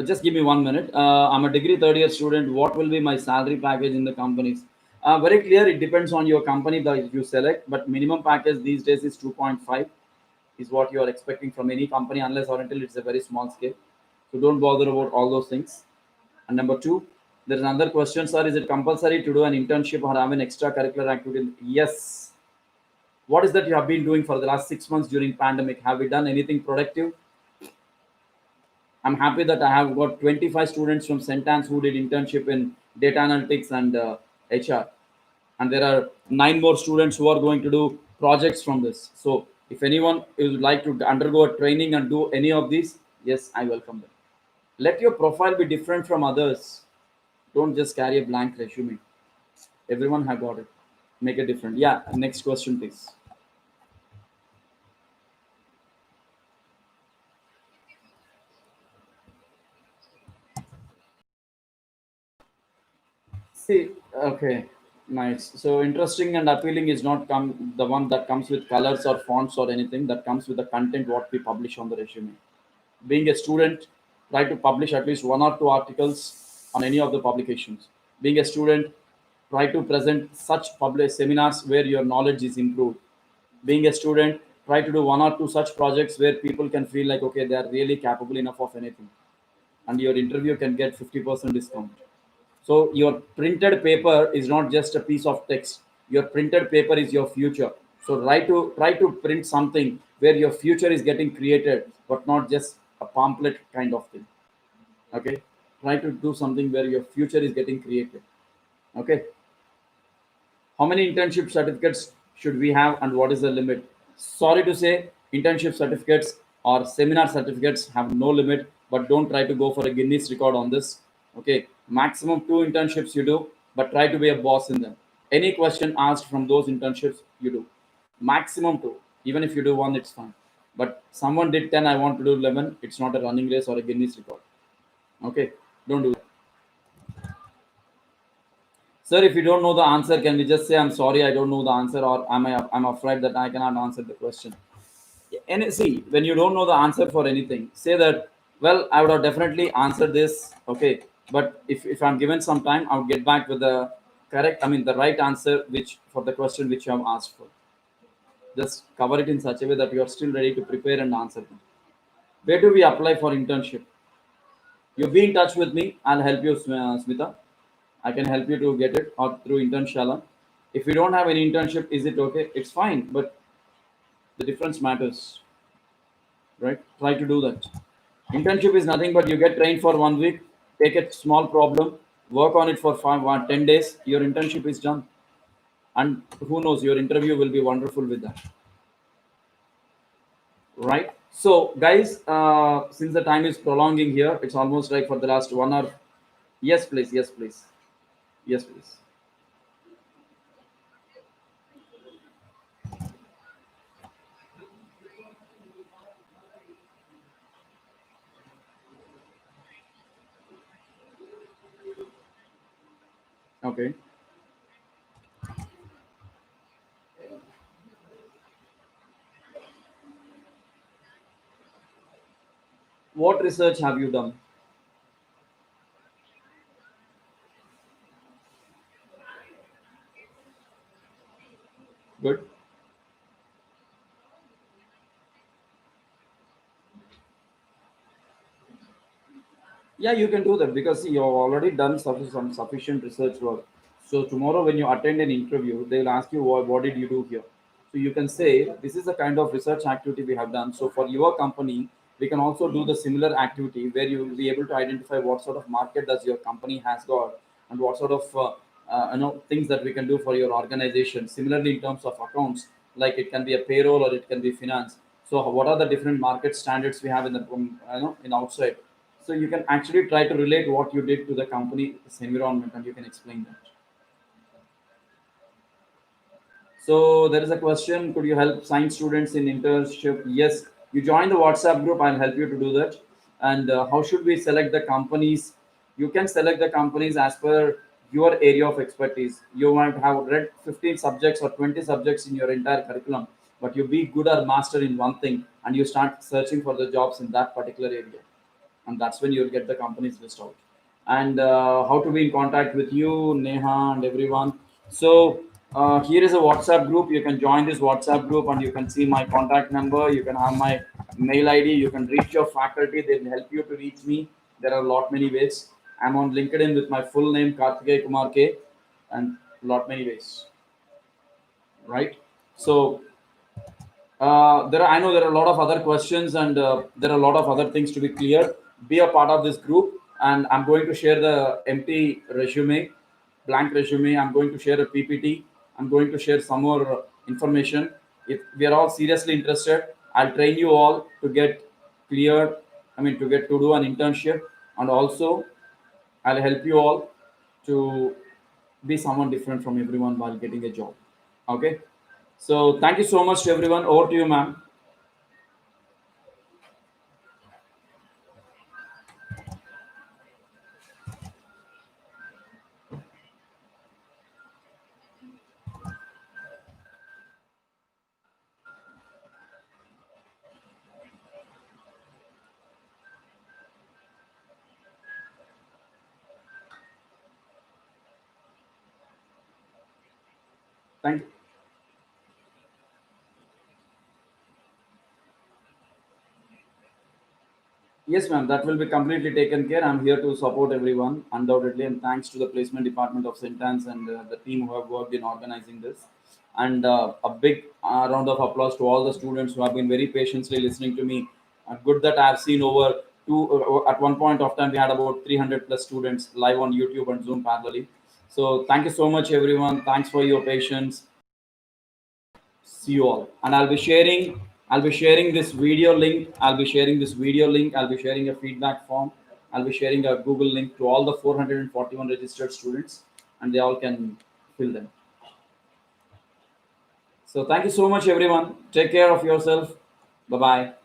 just give me 1 minute. I'm a degree third year student. What will be my salary package in the companies? Very clear. It depends on your company that you select, but minimum package these days is 2.5 is what you are expecting from any company unless or until it's a very small scale. So don't bother about all those things. And number two, there's another question, sir. Is it compulsory to do an internship or have an extracurricular activity? Yes. What is that you have been doing for the last 6 months during pandemic? Have you done anything productive? I'm happy that I have got 25 students from St. Anne's who did internship in data analytics and HR. And there are 9 more students who are going to do projects from this. So if anyone would like to undergo a training and do any of these, yes, I welcome them. Let your profile be different from others. Don't just carry a blank resume. Everyone have got it. Make it different. Yeah, next question, please. See, okay, nice. So interesting and appealing is not come the one that comes with colors or fonts or anything. That comes with the content what we publish on the resume. Being a student, try to publish at least 1 or 2 articles on any of the publications. Being a student, try to present such public seminars where your knowledge is improved. Being a student, try to do 1 or 2 such projects where people can feel like okay, they are really capable enough of anything, and your interview can get 50% discount. So your printed paper is not just a piece of text. Your printed paper is your future. So try to print something where your future is getting created, but not just a pamphlet kind of thing. Okay. Try to do something where your future is getting created. Okay. How many internship certificates should we have and what is the limit? Sorry to say, internship certificates or seminar certificates have no limit, but don't try to go for a Guinness record on this. Okay, maximum 2 internships you do, but try to be a boss in them. Any question asked from those internships, you do. Maximum two. Even if you do one, it's fine. But someone did 10, I want to do 11, it's not a running race or a Guinness record. Okay, don't do that. Sir, if you don't know the answer, can we just say I'm sorry I don't know the answer, or I'm afraid that I cannot answer the question? And see, when you don't know the answer for anything, say that, well, I would have definitely answered this, okay, but if I'm given some time, I'll get back with the correct, I mean, the right answer, which for the question which you have asked for. Just cover it in such a way that you are still ready to prepare and answer them. Where do we apply for internship? You be in touch with me. I'll help you, Smita. I can help you to get it or through Internshala. If you don't have any internship, is it okay? It's fine, but the difference matters, right? Try to do that. Internship is nothing but you get trained for 1 week, take a small problem, work on it for 10 days, your internship is done. And who knows, your interview will be wonderful with that, right? So, guys, since the time is prolonging here, it's almost like for the last 1 hour. Yes, please. Yes, please. Yes, please. Okay. What research have you done? Good. Yeah, you can do that because see, you've already done some sufficient research work. So tomorrow, when you attend an interview, they will ask you what did you do here. So you can say this is the kind of research activity we have done. So for your company, we can also do the similar activity where you will be able to identify what sort of market does your company has got and what sort of things that we can do for your organization. Similarly, in terms of accounts, like it can be a payroll or it can be finance. So what are the different market standards we have in the in outside? So you can actually try to relate what you did to the company, this environment, and you can explain that. So there is a question: could you help science students in internship? Yes, you join the WhatsApp group. I'll help you to do that. And how should we select the companies? You can select the companies as per your area of expertise. You might have read 15 subjects or 20 subjects in your entire curriculum, but you be good or master in one thing, and you start searching for the jobs in that particular area, and that's when you'll get the companies list out. And how to be in contact with you, Neha, and everyone. So Here is a WhatsApp group. You can join this WhatsApp group and you can see my contact number. You can have my mail ID. You can reach your faculty. They'll help you to reach me. There are a lot many ways. I'm on LinkedIn with my full name Karthikeya Kumar K, and lot many ways, right? So I know there are a lot of other questions and there are a lot of other things to be cleared. Be a part of this group, and I'm going to share the empty resume, blank resume. I'm going to share a PPT. I'm going to share some more information. If we are all seriously interested, I'll train you all to get cleared. I mean, to get to do an internship, and also I'll help you all to be someone different from everyone while getting a job. Okay. So thank you so much to everyone. Over to you, ma'am. Thank Yes, ma'am. That will be completely taken care. I'm here to support everyone, undoubtedly, and thanks to the placement department of Sentence and the team who have worked in organizing this. And a big round of applause to all the students who have been very patiently listening to me. Good that I've seen over at one point of time we had about 300 plus students live on YouTube and Zoom parallelly. So thank you so much, everyone. Thanks for your patience. See you all, and I'll be sharing this video link. I'll be sharing a feedback form. I'll be sharing a Google link to all the 441 registered students, and they all can fill them. So thank you so much, everyone. Take care of yourself. Bye bye.